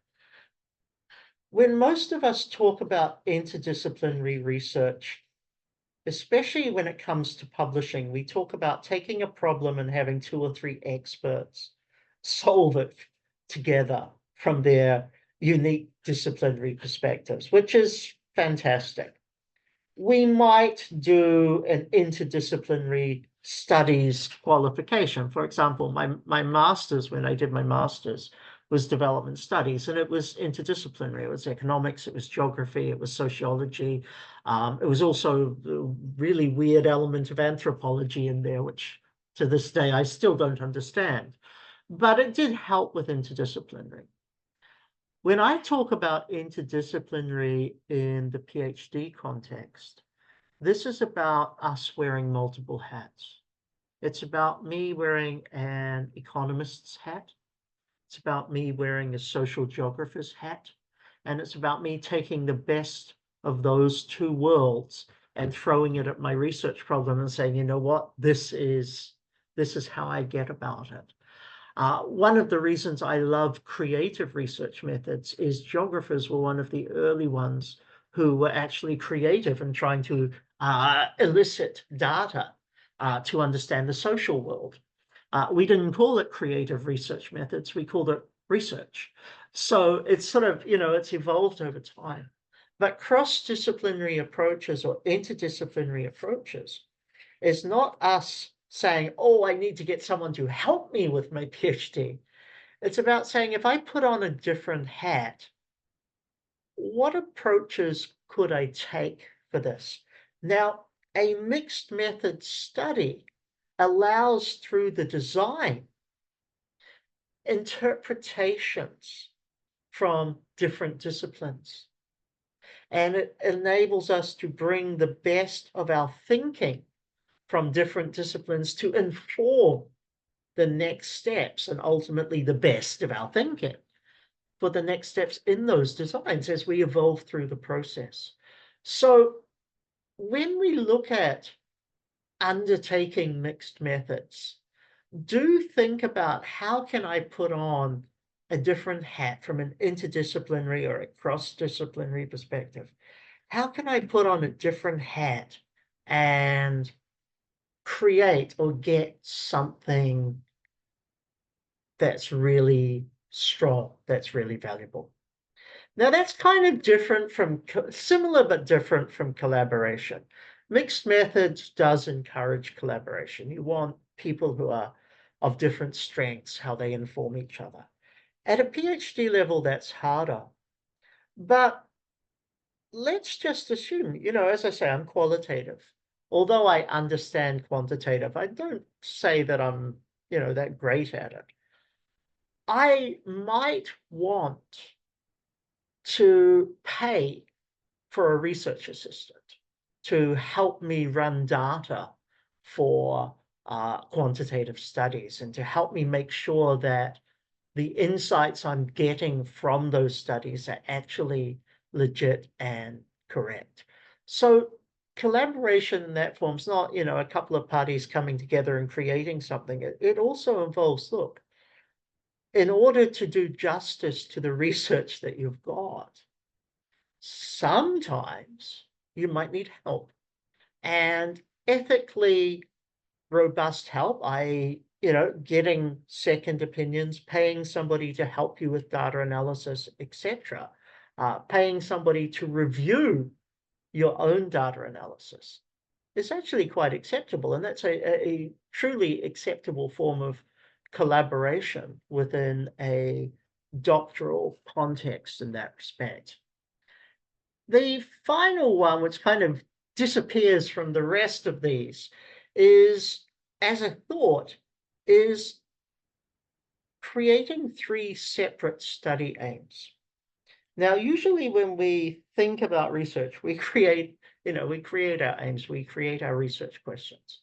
When most of us talk about interdisciplinary research, especially when it comes to publishing, we talk about taking a problem and having 2 or 3 experts solve it together from their unique disciplinary perspectives, which is fantastic. We might do an interdisciplinary studies qualification. For example, my master's, when I did my master's, was development studies, and it was interdisciplinary. It was economics, it was geography, it was sociology. It was also a really weird element of anthropology in there, which to this day I still don't understand. But it did help with interdisciplinary. When I talk about interdisciplinary in the PhD context, this is about us wearing multiple hats. It's about me wearing an economist's hat. It's about me wearing a social geographer's hat. And it's about me taking the best of those 2 worlds and throwing it at my research problem and saying, you know what, this is how I get about it. One of the reasons I love creative research methods is geographers were one of the early ones who were actually creative in trying to elicit data to understand the social world. We didn't call it creative research methods, we called it research. So it's sort of, it's evolved over time. But cross-disciplinary approaches or interdisciplinary approaches is not us saying, oh, I need to get someone to help me with my PhD. It's about saying, if I put on a different hat, what approaches could I take for this? Now, a mixed method study allows, through the design, interpretations from different disciplines. And it enables us to bring the best of our thinking from different disciplines to inform the next steps and ultimately the best of our thinking for the next steps in those designs as we evolve through the process. So when we look at undertaking mixed methods, do think about how can I put on a different hat from an interdisciplinary or a cross-disciplinary perspective? How can I put on a different hat and create or get something that's really strong, that's really valuable? Now that's kind of different from, similar but different from collaboration. Mixed methods does encourage collaboration. You want people who are of different strengths, how they inform each other. At a PhD level, that's harder. But let's just assume, as I say, I'm qualitative. Although I understand quantitative, I don't say that I'm, that great at it. I might want to pay for a research assistant to help me run data for quantitative studies and to help me make sure that the insights I'm getting from those studies are actually legit and correct. So collaboration in that form is not, a couple of parties coming together and creating something. It also involves, look, in order to do justice to the research that you've got, sometimes you might need help. And ethically robust help, getting second opinions, paying somebody to help you with data analysis, etc., paying somebody to review your own data analysis is actually quite acceptable. And that's a truly acceptable form of collaboration within a doctoral context in that respect. The final one, which kind of disappears from the rest of these, is, as a thought, is creating 3 separate study aims. Now, usually when we think about research, we create our aims, we create our research questions.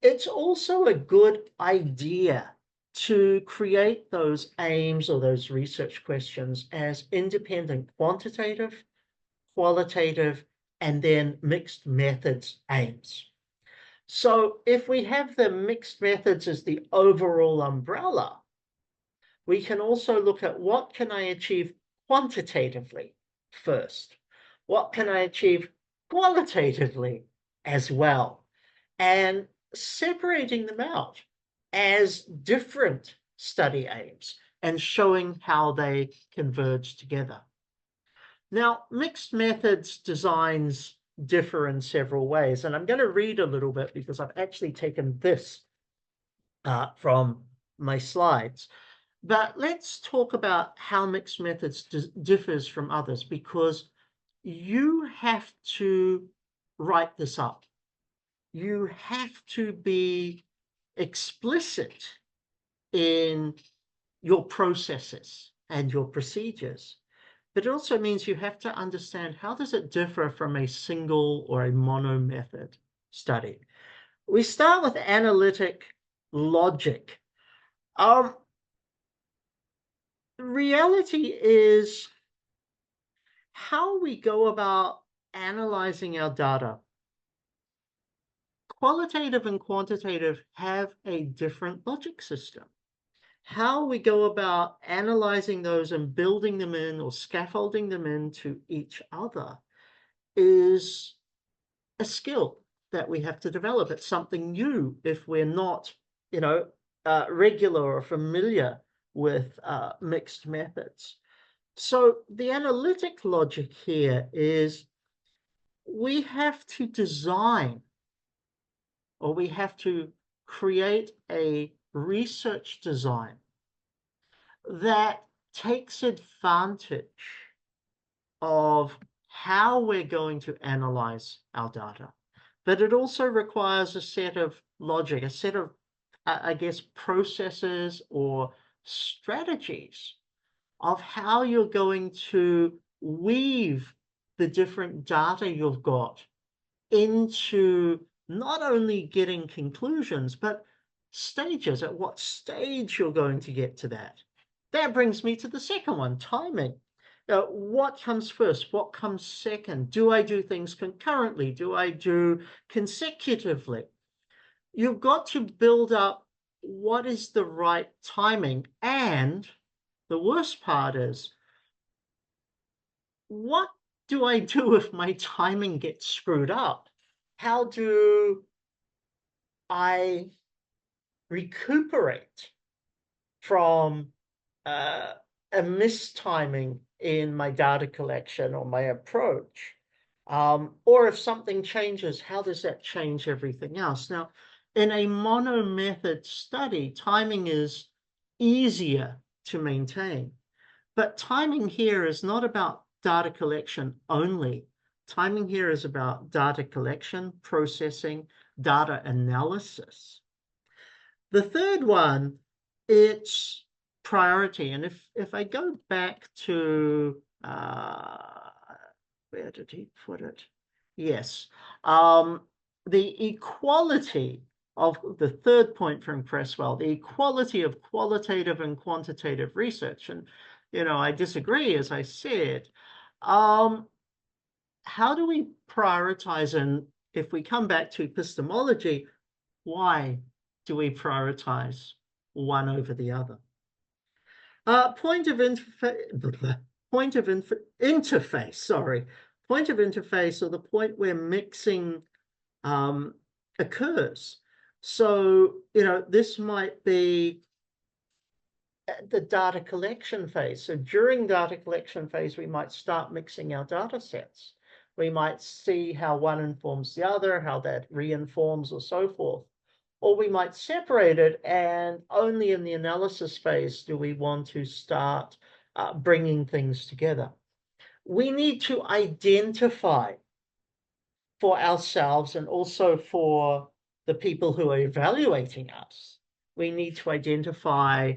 It's also a good idea to create those aims or those research questions as independent quantitative, qualitative, and then mixed methods aims. So if we have the mixed methods as the overall umbrella, we can also look at what can I achieve quantitatively first? What can I achieve qualitatively as well? And separating them out as different study aims and showing how they converge together. Now, mixed methods designs differ in several ways, and I'm going to read a little bit because I've actually taken this from my slides. But let's talk about how mixed methods differs from others, because you have to write this up. You have to be explicit in your processes and your procedures. But it also means you have to understand, how does it differ from a single or a mono method study? We start with analytic logic. The reality is how we go about analyzing our data. Qualitative and quantitative have a different logic system. How we go about analyzing those and building them in or scaffolding them into each other is a skill that we have to develop. It's something new if we're not, regular or familiar with mixed methods. So the analytic logic here is we have to design, or we have to create a research design that takes advantage of how we're going to analyze our data. But it also requires a set of logic, a set of, I guess, processes or strategies of how you're going to weave the different data you've got into not only getting conclusions, but stages, at what stage you're going to get to that. That brings me to the second one, timing. What comes first? What comes second? Do I do things concurrently? Do I do consecutively? You've got to build up what is the right timing. And the worst part is, what do I do if my timing gets screwed up? How do I recuperate from a mistiming in my data collection or my approach? Or if something changes, how does that change everything else? Now, in a mono-method study, timing is easier to maintain. But timing here is not about data collection only. Timing here is about data collection, processing, data analysis. The third one, it's priority. And if I go back to, where did he put it? Yes, the equality of the third point from Creswell, the equality of qualitative and quantitative research. And, I disagree, as I said. How do we prioritize? And if we come back to epistemology, why do we prioritize one over the other? Point of interface, sorry. Point of interface, or the point where mixing occurs. So, this might be the data collection phase. So during data collection phase, we might start mixing our data sets. We might see how one informs the other, how that reinforms, or so forth. Or we might separate it, and only in the analysis phase do we want to start bringing things together. We need to identify for ourselves, and also for the people who are evaluating us, we need to identify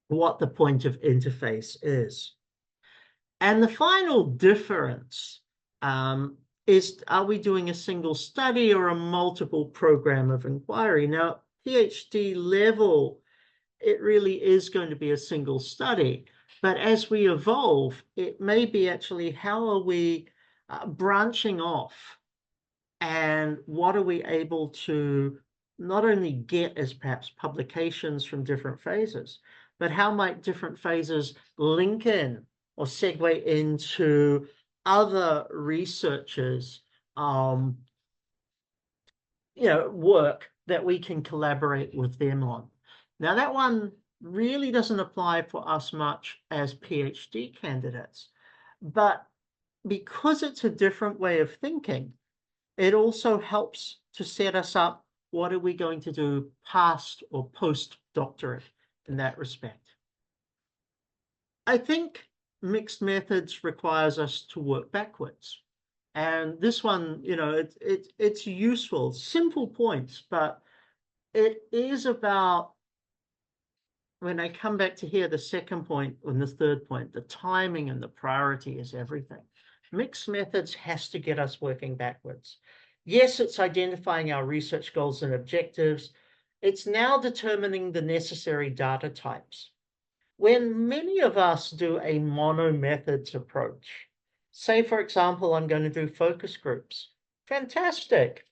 what the point of interface is. And the final difference is, are we doing a single study or a multiple program of inquiry? Now, PhD level, it really is going to be a single study. But as we evolve, it may be actually, how are we branching off? And what are we able to not only get as perhaps publications from different phases, but how might different phases link in or segue into other researchers' work that we can collaborate with them on. Now, that one really doesn't apply for us much as PhD candidates, but because it's a different way of thinking, it also helps to set us up. What are we going to do past or post-doctorate in that respect? I think mixed methods requires us to work backwards. And this one, it's useful, simple points, but it is about, when I come back to here, the second point and the third point, the timing and the priority is everything. Mixed methods has to get us working backwards. Yes, it's identifying our research goals and objectives. It's now determining the necessary data types. When many of us do a mono methods approach, say, for example, I'm going to do focus groups. Fantastic,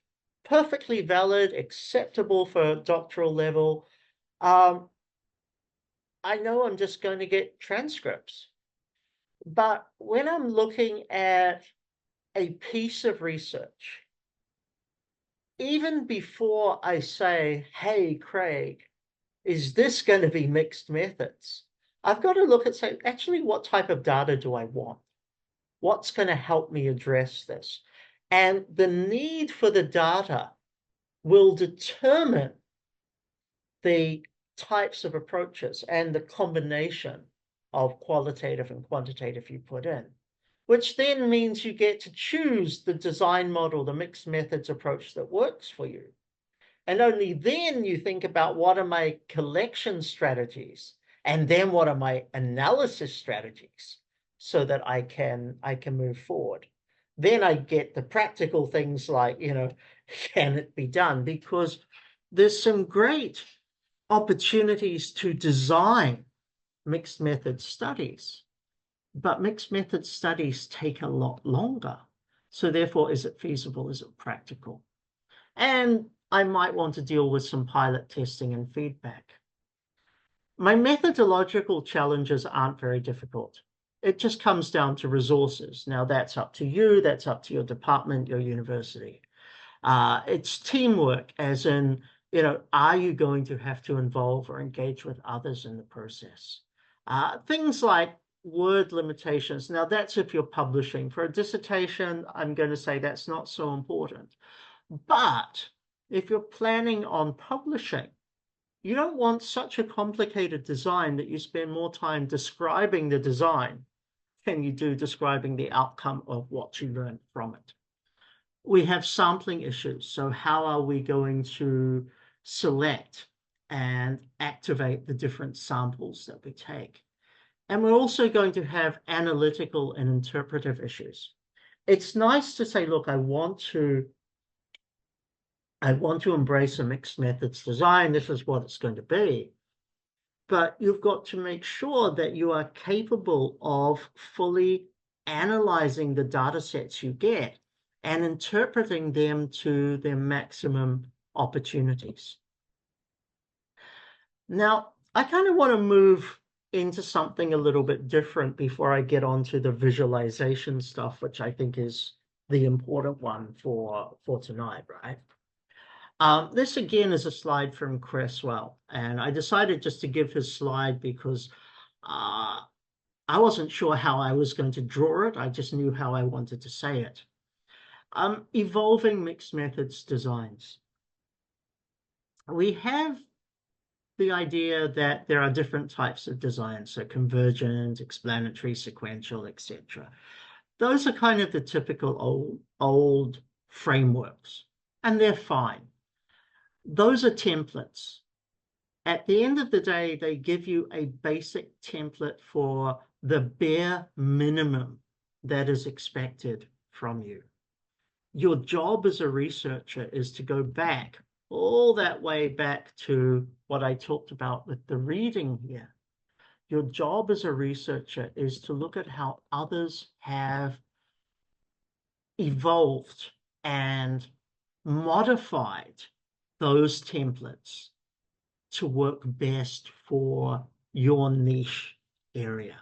perfectly valid, acceptable for doctoral level. I know I'm just going to get transcripts. But when I'm looking at a piece of research, even before I say, hey, Craig, is this going to be mixed methods? I've got to look at, say, actually, what type of data do I want? What's going to help me address this? And the need for the data will determine the types of approaches and the combination of qualitative and quantitative you put in, which then means you get to choose the design model, the mixed methods approach that works for you. And only then you think about, what are my collection strategies? And then what are my analysis strategies, so that I can move forward. Then I get the practical things like, can it be done? Because there's some great opportunities to design mixed method studies, but mixed method studies take a lot longer. So therefore, is it feasible? Is it practical? And I might want to deal with some pilot testing and feedback. My methodological challenges aren't very difficult. It just comes down to resources. Now, that's up to you, that's up to your department, your university. It's teamwork, as in, are you going to have to involve or engage with others in the process? Things like word limitations. Now, that's if you're publishing. For a dissertation, I'm going to say that's not so important. But if you're planning on publishing, you don't want such a complicated design that you spend more time describing the design than you do describing the outcome of what you learned from it. We have sampling issues. So how are we going to select and activate the different samples that we take? And we're also going to have analytical and interpretive issues. It's nice to say, look, I want to embrace a mixed methods design. This is what it's going to be. But you've got to make sure that you are capable of fully analyzing the data sets you get and interpreting them to their maximum opportunities. Now, I kind of want to move into something a little bit different before I get onto the visualization stuff, which I think is the important one for tonight, right? This again is a slide from Creswell, and I decided just to give his slide because I wasn't sure how I was going to draw it. I just knew how I wanted to say it. Evolving mixed methods designs. We have the idea that there are different types of design, so convergent, explanatory, sequential, etc. Those are kind of the typical old frameworks, and they're fine. Those are templates. At the end of the day, they give you a basic template for the bare minimum that is expected from you. Your job as a researcher is to go back, all that way back to what I talked about with the reading here. Your job as a researcher is to look at how others have evolved and modified those templates to work best for your niche area.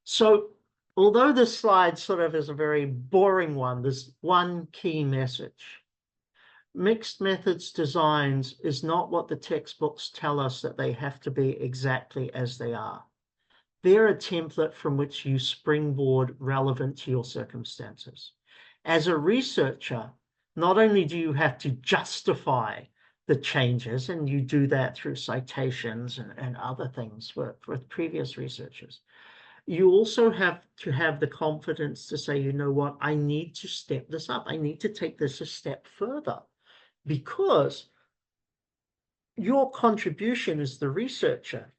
So although this slide sort of is a very boring one, there's one key message. Mixed methods designs is not what the textbooks tell us that they have to be exactly as they are. They're a template from which you springboard relevant to your circumstances. As a researcher, not only do you have to justify the changes, and you do that through citations and other things with previous researchers, you also have to have the confidence to say, you know what, I need to step this up. I need to take this a step further, because your contribution as the researcher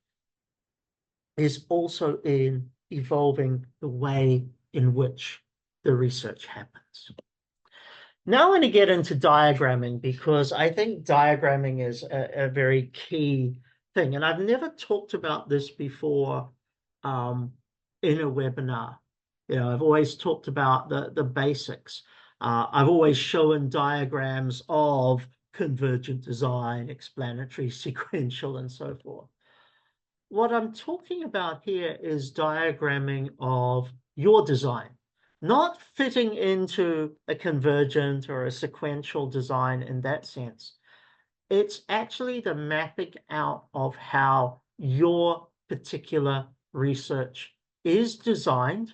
is also in evolving the way in which the research happens. Now I want to get into diagramming, because I think diagramming is a very key thing. And I've never talked about this before in a webinar. I've always talked about the basics. I've always shown diagrams of convergent design, explanatory, sequential, and so forth. What I'm talking about here is diagramming of your design, not fitting into a convergent or a sequential design in that sense. It's actually the mapping out of how your particular research is designed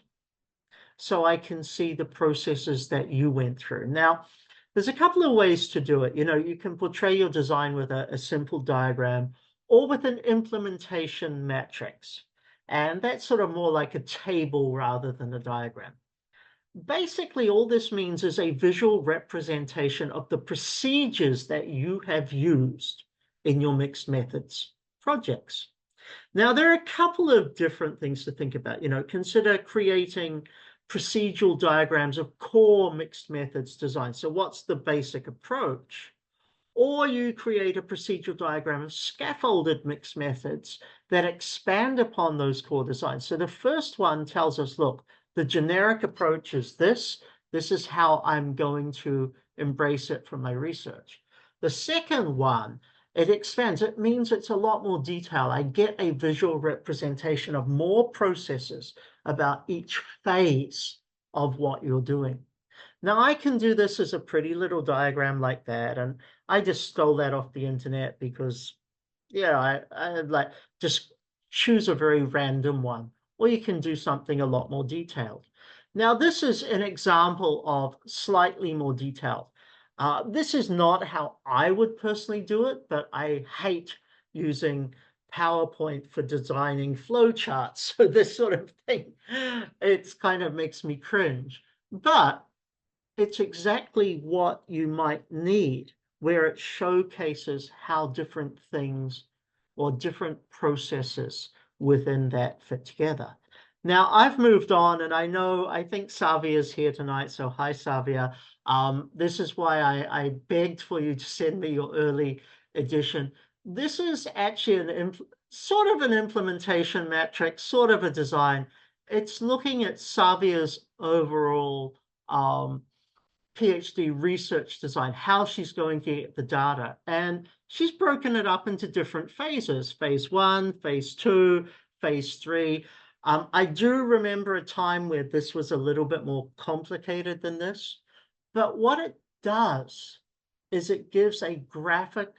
so I can see the processes that you went through. Now, there's a couple of ways to do it. You can portray your design with a simple diagram or with an implementation matrix. And that's sort of more like a table rather than a diagram. Basically, all this means is a visual representation of the procedures that you have used in your mixed methods projects. Now, there are a couple of different things to think about. Consider creating procedural diagrams of core mixed methods design. So what's the basic approach? Or you create a procedural diagram of scaffolded mixed methods that expand upon those core designs. So the first one tells us, look, the generic approach is this. This is how I'm going to embrace it from my research. The second one, it expands. It means it's a lot more detail. I get a visual representation of more processes about each phase of what you're doing. Now, I can do this as a pretty little diagram like that, and I just stole that off the internet because, I like just choose a very random one, or you can do something a lot more detailed. Now, this is an example of slightly more detailed. This is not how I would personally do it, but I hate using PowerPoint for designing flowcharts. So this sort of thing, it's kind of makes me cringe. But it's exactly what you might need, where it showcases how different things or different processes within that fit together. Now, I've moved on, and I think Savia is here tonight. So hi, Savia. This is why I begged for you to send me your early edition. This is actually sort of an implementation matrix, sort of a design. It's looking at Savia's overall PhD research design, how she's going to get the data. And she's broken it up into different phases, phase 1, phase 2, phase 3. I do remember a time where this was a little bit more complicated than this, but what it does is it gives a graphic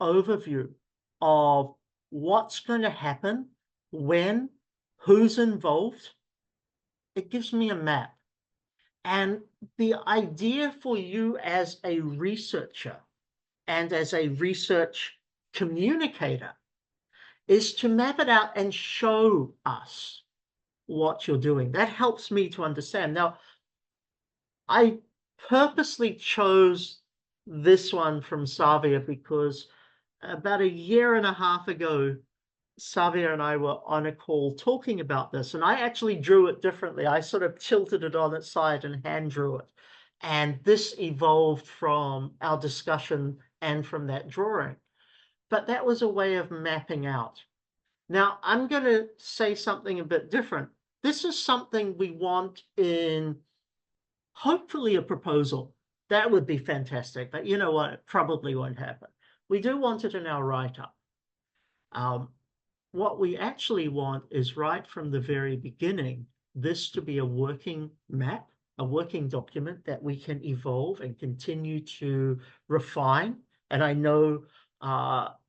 overview of what's going to happen, when, who's involved. It gives me a map. And the idea for you as a researcher and as a research communicator is to map it out and show us what you're doing. That helps me to understand. Now, I purposely chose this one from Savia because about a year and a half ago, Savia and I were on a call talking about this, and I actually drew it differently. I sort of tilted it on its side and hand drew it. And this evolved from our discussion and from that drawing. But that was a way of mapping out. Now, I'm going to say something a bit different. This is something we want in hopefully a proposal. That would be fantastic, but you know what? It probably won't happen. We do want it in our write-up. What we actually want is right from the very beginning, this to be a working map, a working document that we can evolve and continue to refine. And I know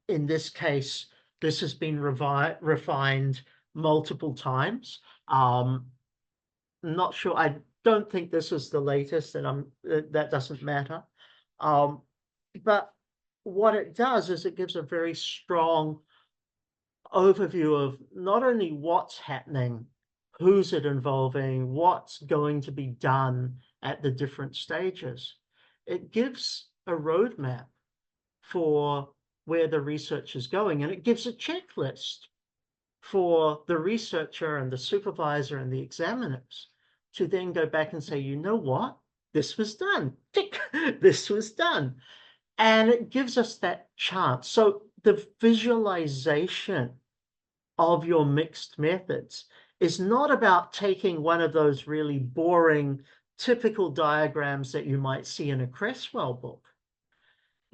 in this case, this has been refined multiple times. Not sure, I don't think this is the latest, and that doesn't matter. But what it does is it gives a very strong overview of not only what's happening, who's it involving, what's going to be done at the different stages. It gives a roadmap for where the research is going, and it gives a checklist for the researcher and the supervisor and the examiners to then go back and say, you know what, this was done, tick, this was done. And it gives us that chance. So the visualization of your mixed methods is not about taking one of those really boring, typical diagrams that you might see in a Creswell book.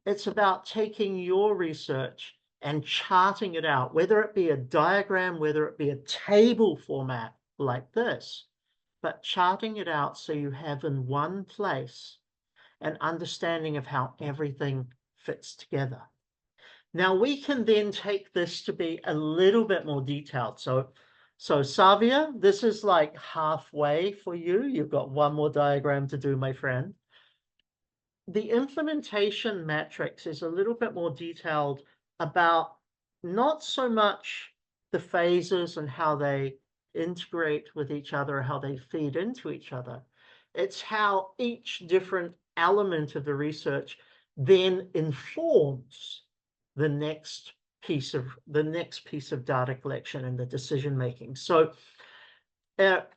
It's about taking your research and charting it out, whether it be a diagram, whether it be a table format like this, but charting it out so you have in one place an understanding of how everything fits together. Now we can then take this to be a little bit more detailed. So Savia, this is like halfway for you. You've got one more diagram to do, my friend. The implementation matrix is a little bit more detailed about not so much the phases and how they integrate with each other, how they feed into each other. It's how each different element of the research then informs the next piece of data collection and the decision making. So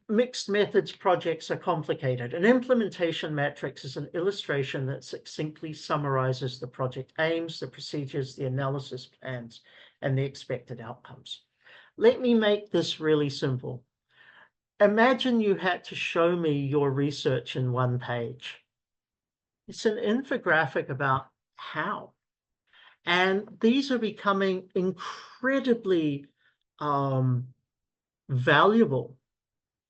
mixed methods projects are complicated. An implementation matrix is an illustration that succinctly summarizes the project aims, the procedures, the analysis plans, and the expected outcomes. Let me make this really simple. Imagine you had to show me your research in one page. It's an infographic about how. And these are becoming incredibly valuable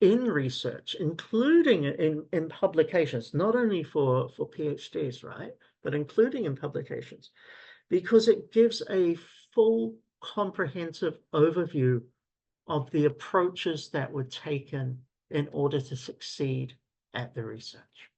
in research, including in publications, not only for PhDs, right, but including in publications, because it gives a full comprehensive overview of the approaches that were taken in order to succeed at the research.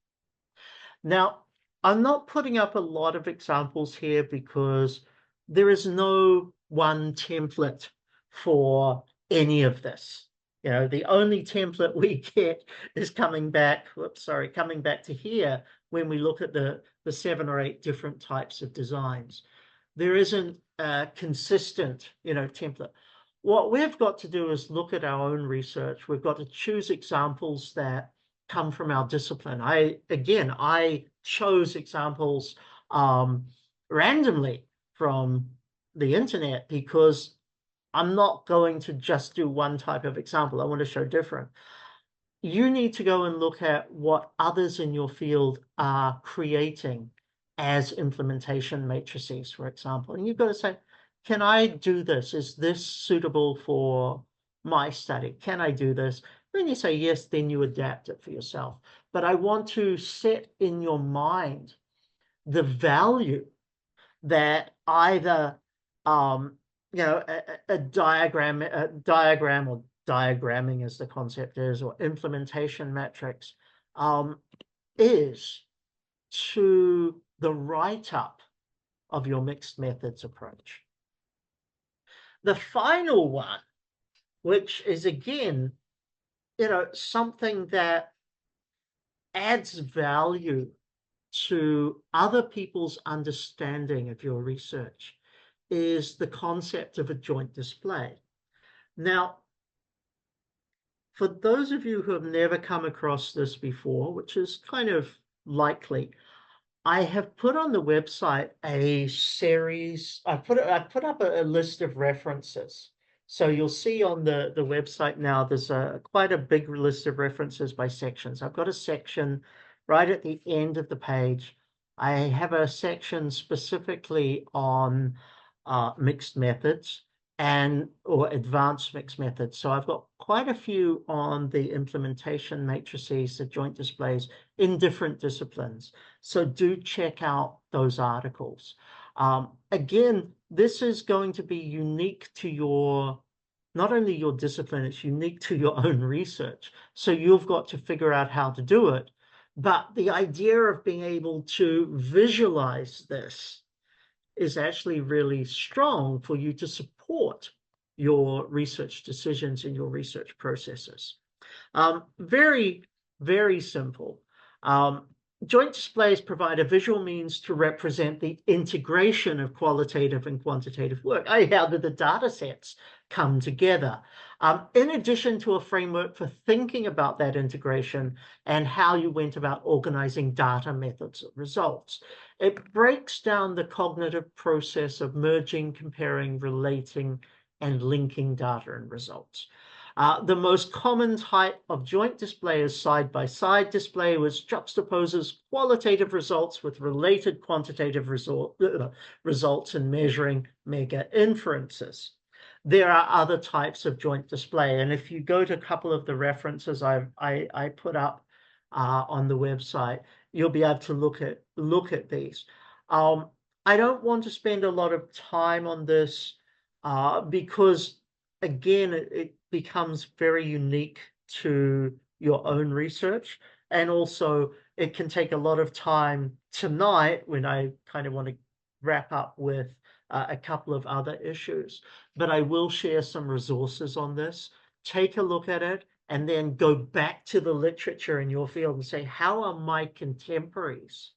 Now, I'm not putting up a lot of examples here because there is no one template for any of this. You know, the only template we get is coming back to here when we look at the 7 or 8 different types of designs. There isn't a consistent, template. What we've got to do is look at our own research. We've got to choose examples that come from our discipline. I chose examples randomly from the internet because I'm not going to just do one type of example. I want to show different. You need to go and look at what others in your field are creating as implementation matrices, for example. And you've got to say, can I do this? Is this suitable for my study? Can I do this? When you say yes, then you adapt it for yourself. But I want to set in your mind the value that either a diagram or diagramming as the concept is, or implementation matrix is to the write-up of your mixed methods approach. The final one, which is again, something that adds value to other people's understanding of your research, is the concept of a joint display. Now, for those of you who have never come across this before, which is kind of likely, I have put on the website a series. I put up a list of references. So you'll see on the website now, there's quite a big list of references by sections. I've got a section right at the end of the page. I have a section specifically on mixed methods or advanced mixed methods. So I've got quite a few on the implementation matrices, the joint displays in different disciplines. So do check out those articles. Again, this is going to be unique to not only your discipline, it's unique to your own research. So you've got to figure out how to do it. But the idea of being able to visualize this is actually really strong for you to support your research decisions and your research processes. Very, very simple. Joint displays provide a visual means to represent the integration of qualitative and quantitative work. How did the data sets come together? In addition to a framework for thinking about that integration and how you went about organizing data, methods, and results. It breaks down the cognitive process of merging, comparing, relating, and linking data and results. The most common type of joint display is side-by-side display, which juxtaposes qualitative results with related quantitative results in measuring mega inferences. There are other types of joint display, and if you go to a couple of the references I put up on the website, you'll be able to look at these. I don't want to spend a lot of time on this because, again, it becomes very unique to your own research. And also, it can take a lot of time tonight when I kind of want to wrap up with a couple of other issues. But I will share some resources on this. Take a look at it and then go back to the literature in your field and say, how are my contemporaries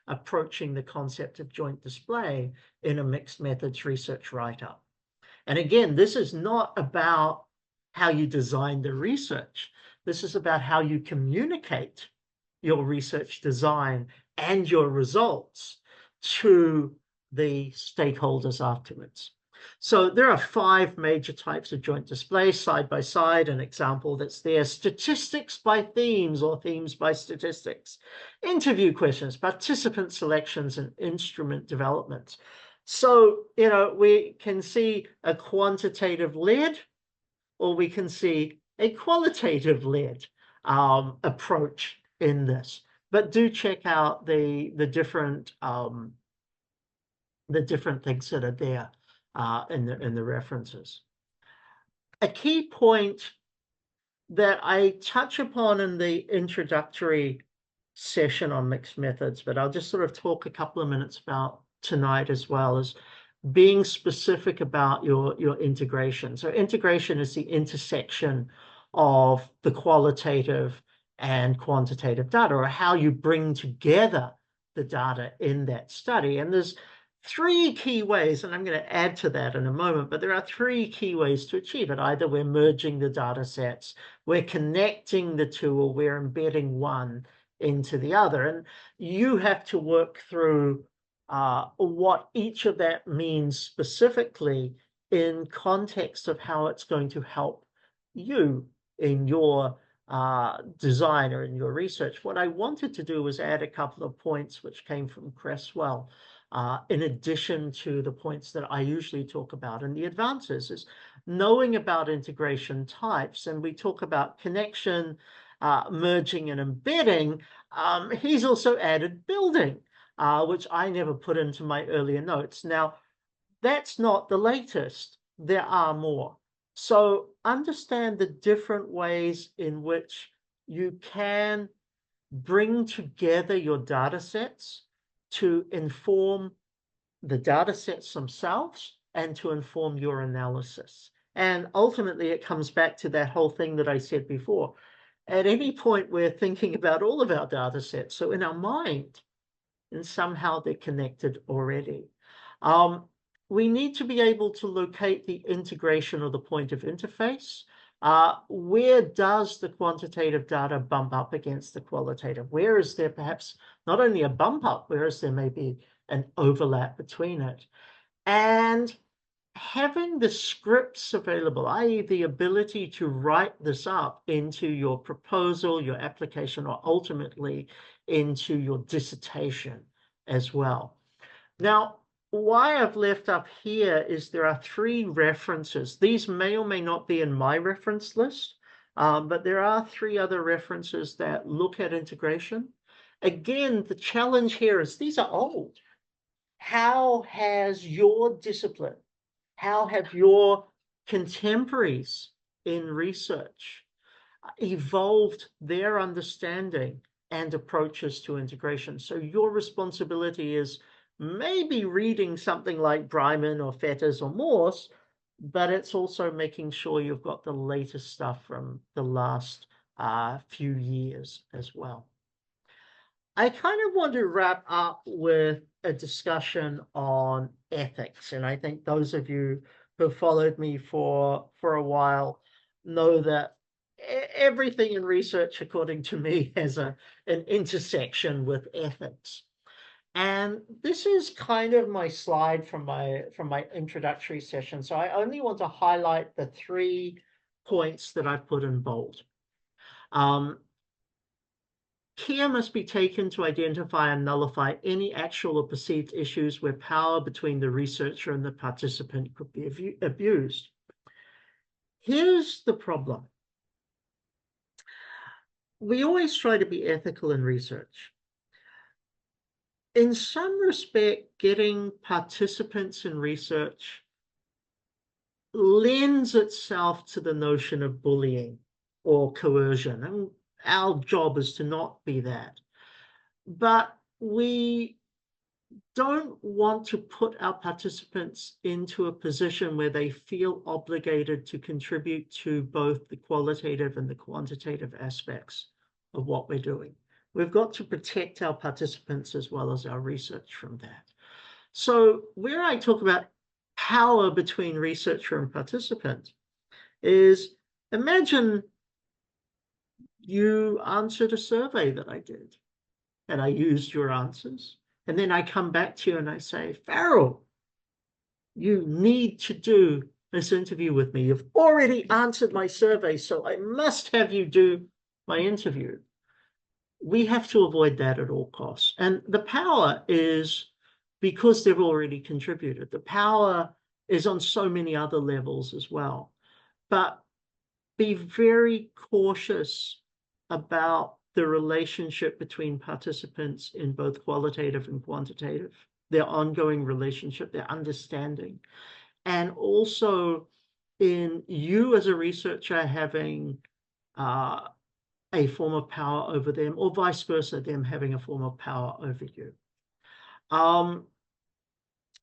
approaching the concept of joint display in a mixed methods research write-up? And again, this is not about how you design the research. This is about how you communicate your research design and your results to the stakeholders afterwards. So there are 5 major types of joint display, side by side, an example that's there: statistics by themes or themes by statistics, interview questions, participant selections, and instrument development. So, we can see a quantitative led, or we can see a qualitative led approach in this. But do check out the different things that are there in the references. A key point that I touch upon in the introductory session on mixed methods, but I'll just sort of talk a couple of minutes about tonight as well, is being specific about your integration. So integration is the intersection of the qualitative and quantitative data, or how you bring together the data in that study. And there's 3 key ways, and I'm going to add to that in a moment, but there are 3 key ways to achieve it. Either we're merging the data sets, we're connecting the two, or we're embedding one into the other. And you have to work through what each of that means specifically in context of how it's going to help you in your design or in your research. What I wanted to do was add a couple of points which came from Cresswell, in addition to the points that I usually talk about. And the advances is knowing about integration types. And we talk about connection, merging, and embedding. He's also added building, which I never put into my earlier notes. Now, that's not the latest. There are more. So understand the different ways in which you can bring together your data sets to inform the data sets themselves and to inform your analysis. And ultimately, it comes back to that whole thing that I said before. At any point, we're thinking about all of our data sets. So in our mind, and somehow they're connected already. We need to be able to locate the integration or the point of interface. Where does the quantitative data bump up against the qualitative? Where is there perhaps not only a bump up, whereas there may be an overlap between it? And having the scripts available, i.e. the ability to write this up into your proposal, your application, or ultimately into your dissertation as well. Now, why I've left up here is there are 3 references. These may or may not be in my reference list, but there are 3 other references that look at integration. Again, the challenge here is these are old. How has your discipline, how have your contemporaries in research evolved their understanding and approaches to integration? So your responsibility is maybe reading something like Breiman or Fetters or Morse, but it's also making sure you've got the latest stuff from the last few years as well. I kind of want to wrap up with a discussion on ethics. And I think those of you who have followed me for a while know that everything in research, according to me, has an intersection with ethics. And this is kind of my slide from my introductory session. So I only want to highlight the 3 points that I've put in bold. Care must be taken to identify and nullify any actual or perceived issues where power between the researcher and the participant could be abused. Here's the problem. We always try to be ethical in research. in some respect, getting participants in research lends itself to the notion of bullying or coercion, and our job is to not be that. But we don't want to put our participants into a position where they feel obligated to contribute to both the qualitative and the quantitative aspects of what we're doing. We've got to protect our participants as well as our research from that. So where I talk about power between researcher and participant is, imagine you answered a survey that I did and I used your answers. And then I come back to you and I say, Farrell, you need to do this interview with me. You've already answered my survey, so I must have you do my interview. We have to avoid that at all costs. And the power is because they've already contributed. The power is on so many other levels as well. But be very cautious about the relationship between participants in both qualitative and quantitative, their ongoing relationship, their understanding, and also in you as a researcher having a form of power over them, or vice versa, them having a form of power over you.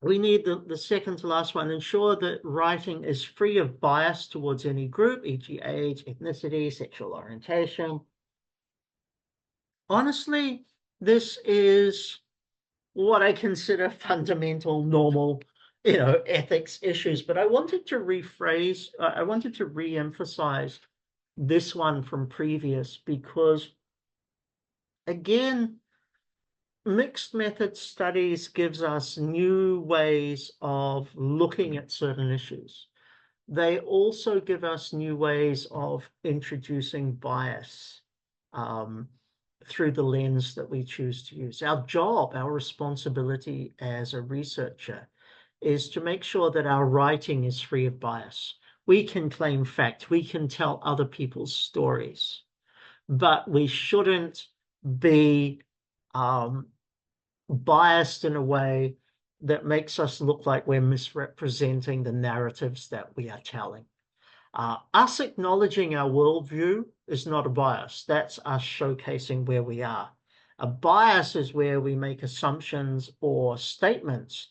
We need the second to last one, ensure that writing is free of bias towards any group, e.g. age, ethnicity, sexual orientation. Honestly, this is what I consider fundamental, normal, ethics issues. But I wanted to rephrase, I wanted to re-emphasize this one from previous, because, again, mixed method studies gives us new ways of looking at certain issues. They also give us new ways of introducing bias through the lens that we choose to use. Our job, our responsibility as a researcher is to make sure that our writing is free of bias. We can claim fact, we can tell other people's stories, but we shouldn't be biased in a way that makes us look like we're misrepresenting the narratives that we are telling. Us acknowledging our worldview is not a bias. That's us showcasing where we are. A bias is where we make assumptions or statements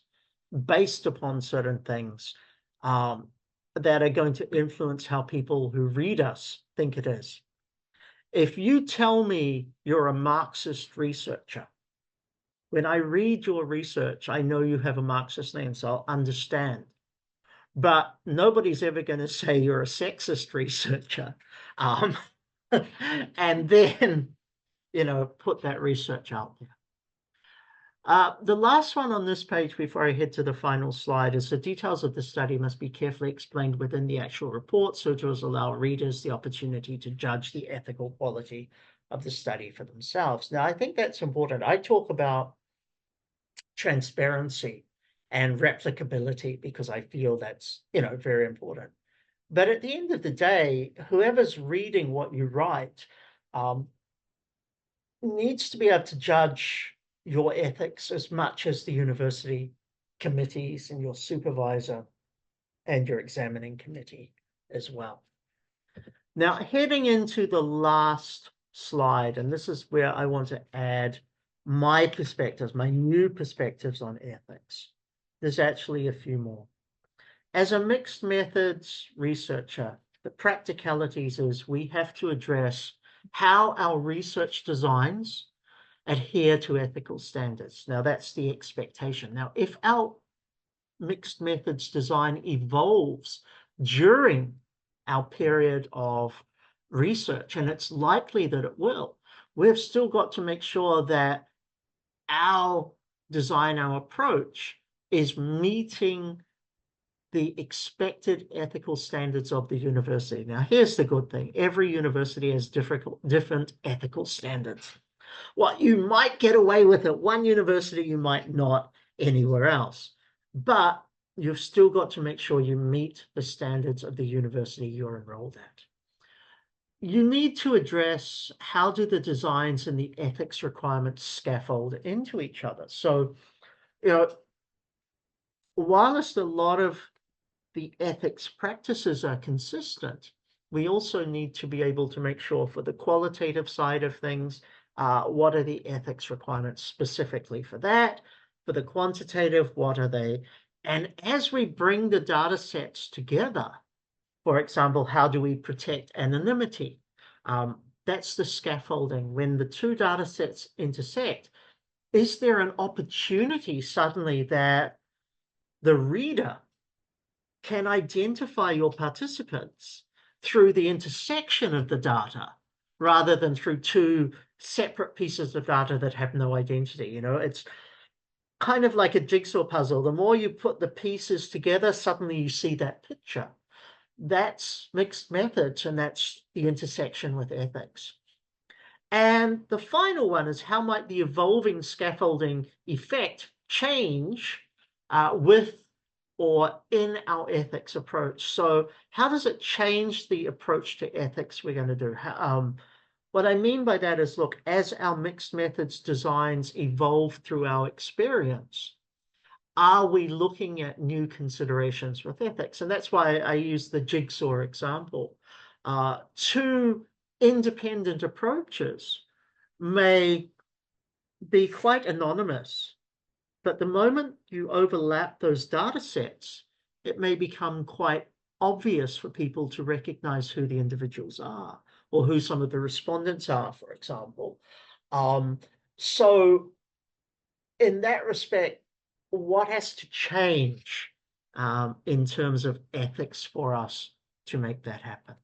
based upon certain things that are going to influence how people who read us think it is. If you tell me you're a Marxist researcher, when I read your research, I know you have a Marxist lens, so I'll understand. But nobody's ever going to say you're a sexist researcher and then, put that research out there. The last one on this page before I head to the final slide is the details of the study must be carefully explained within the actual report so to allow readers the opportunity to judge the ethical quality of the study for themselves. Now, I think that's important. I talk about transparency and replicability because I feel that's, very important. But at the end of the day, whoever's reading what you write needs to be able to judge your ethics as much as the university committees and your supervisor and your examining committee as well. Now, heading into the last slide, and this is where I want to add my perspectives, my new perspectives on ethics. There's actually a few more. As a mixed methods researcher, the practicalities is we have to address how our research designs adhere to ethical standards. Now, that's the expectation. Now, if our mixed methods design evolves during our period of research, and it's likely that it will, we've still got to make sure that our design, our approach is meeting the expected ethical standards of the university. Now, here's the good thing. Every university has different ethical standards. What you might get away with at one university, you might not anywhere else. But you've still got to make sure you meet the standards of the university you're enrolled at. you need to address how do the designs and the ethics requirements scaffold into each other. So, you know, whilst a lot of the ethics practices are consistent, we also need to be able to make sure for the qualitative side of things, what are the ethics requirements specifically for that? For the quantitative, what are they? And as we bring the data sets together, for example, how do we protect anonymity? That's the scaffolding. When the two data sets intersect, is there an opportunity suddenly that the reader can identify your participants through the intersection of the data rather than through two separate pieces of data that have no identity? You know, it's kind of like a jigsaw puzzle. The more you put the pieces together, suddenly you see that picture. That's mixed methods, and that's the intersection with ethics. And the final one is how might the evolving scaffolding effect change with or in our ethics approach? So how does it change the approach to ethics we're going to do? What I mean by that is, look, as our mixed methods designs evolve through our experience, are we looking at new considerations with ethics? And that's why I use the jigsaw example. Two independent approaches may be quite anonymous, but the moment you overlap those data sets, it may become quite obvious for people to recognize who the individuals are or who some of the respondents are, for example. So in that respect, what has to change in terms of ethics for us to make that happen?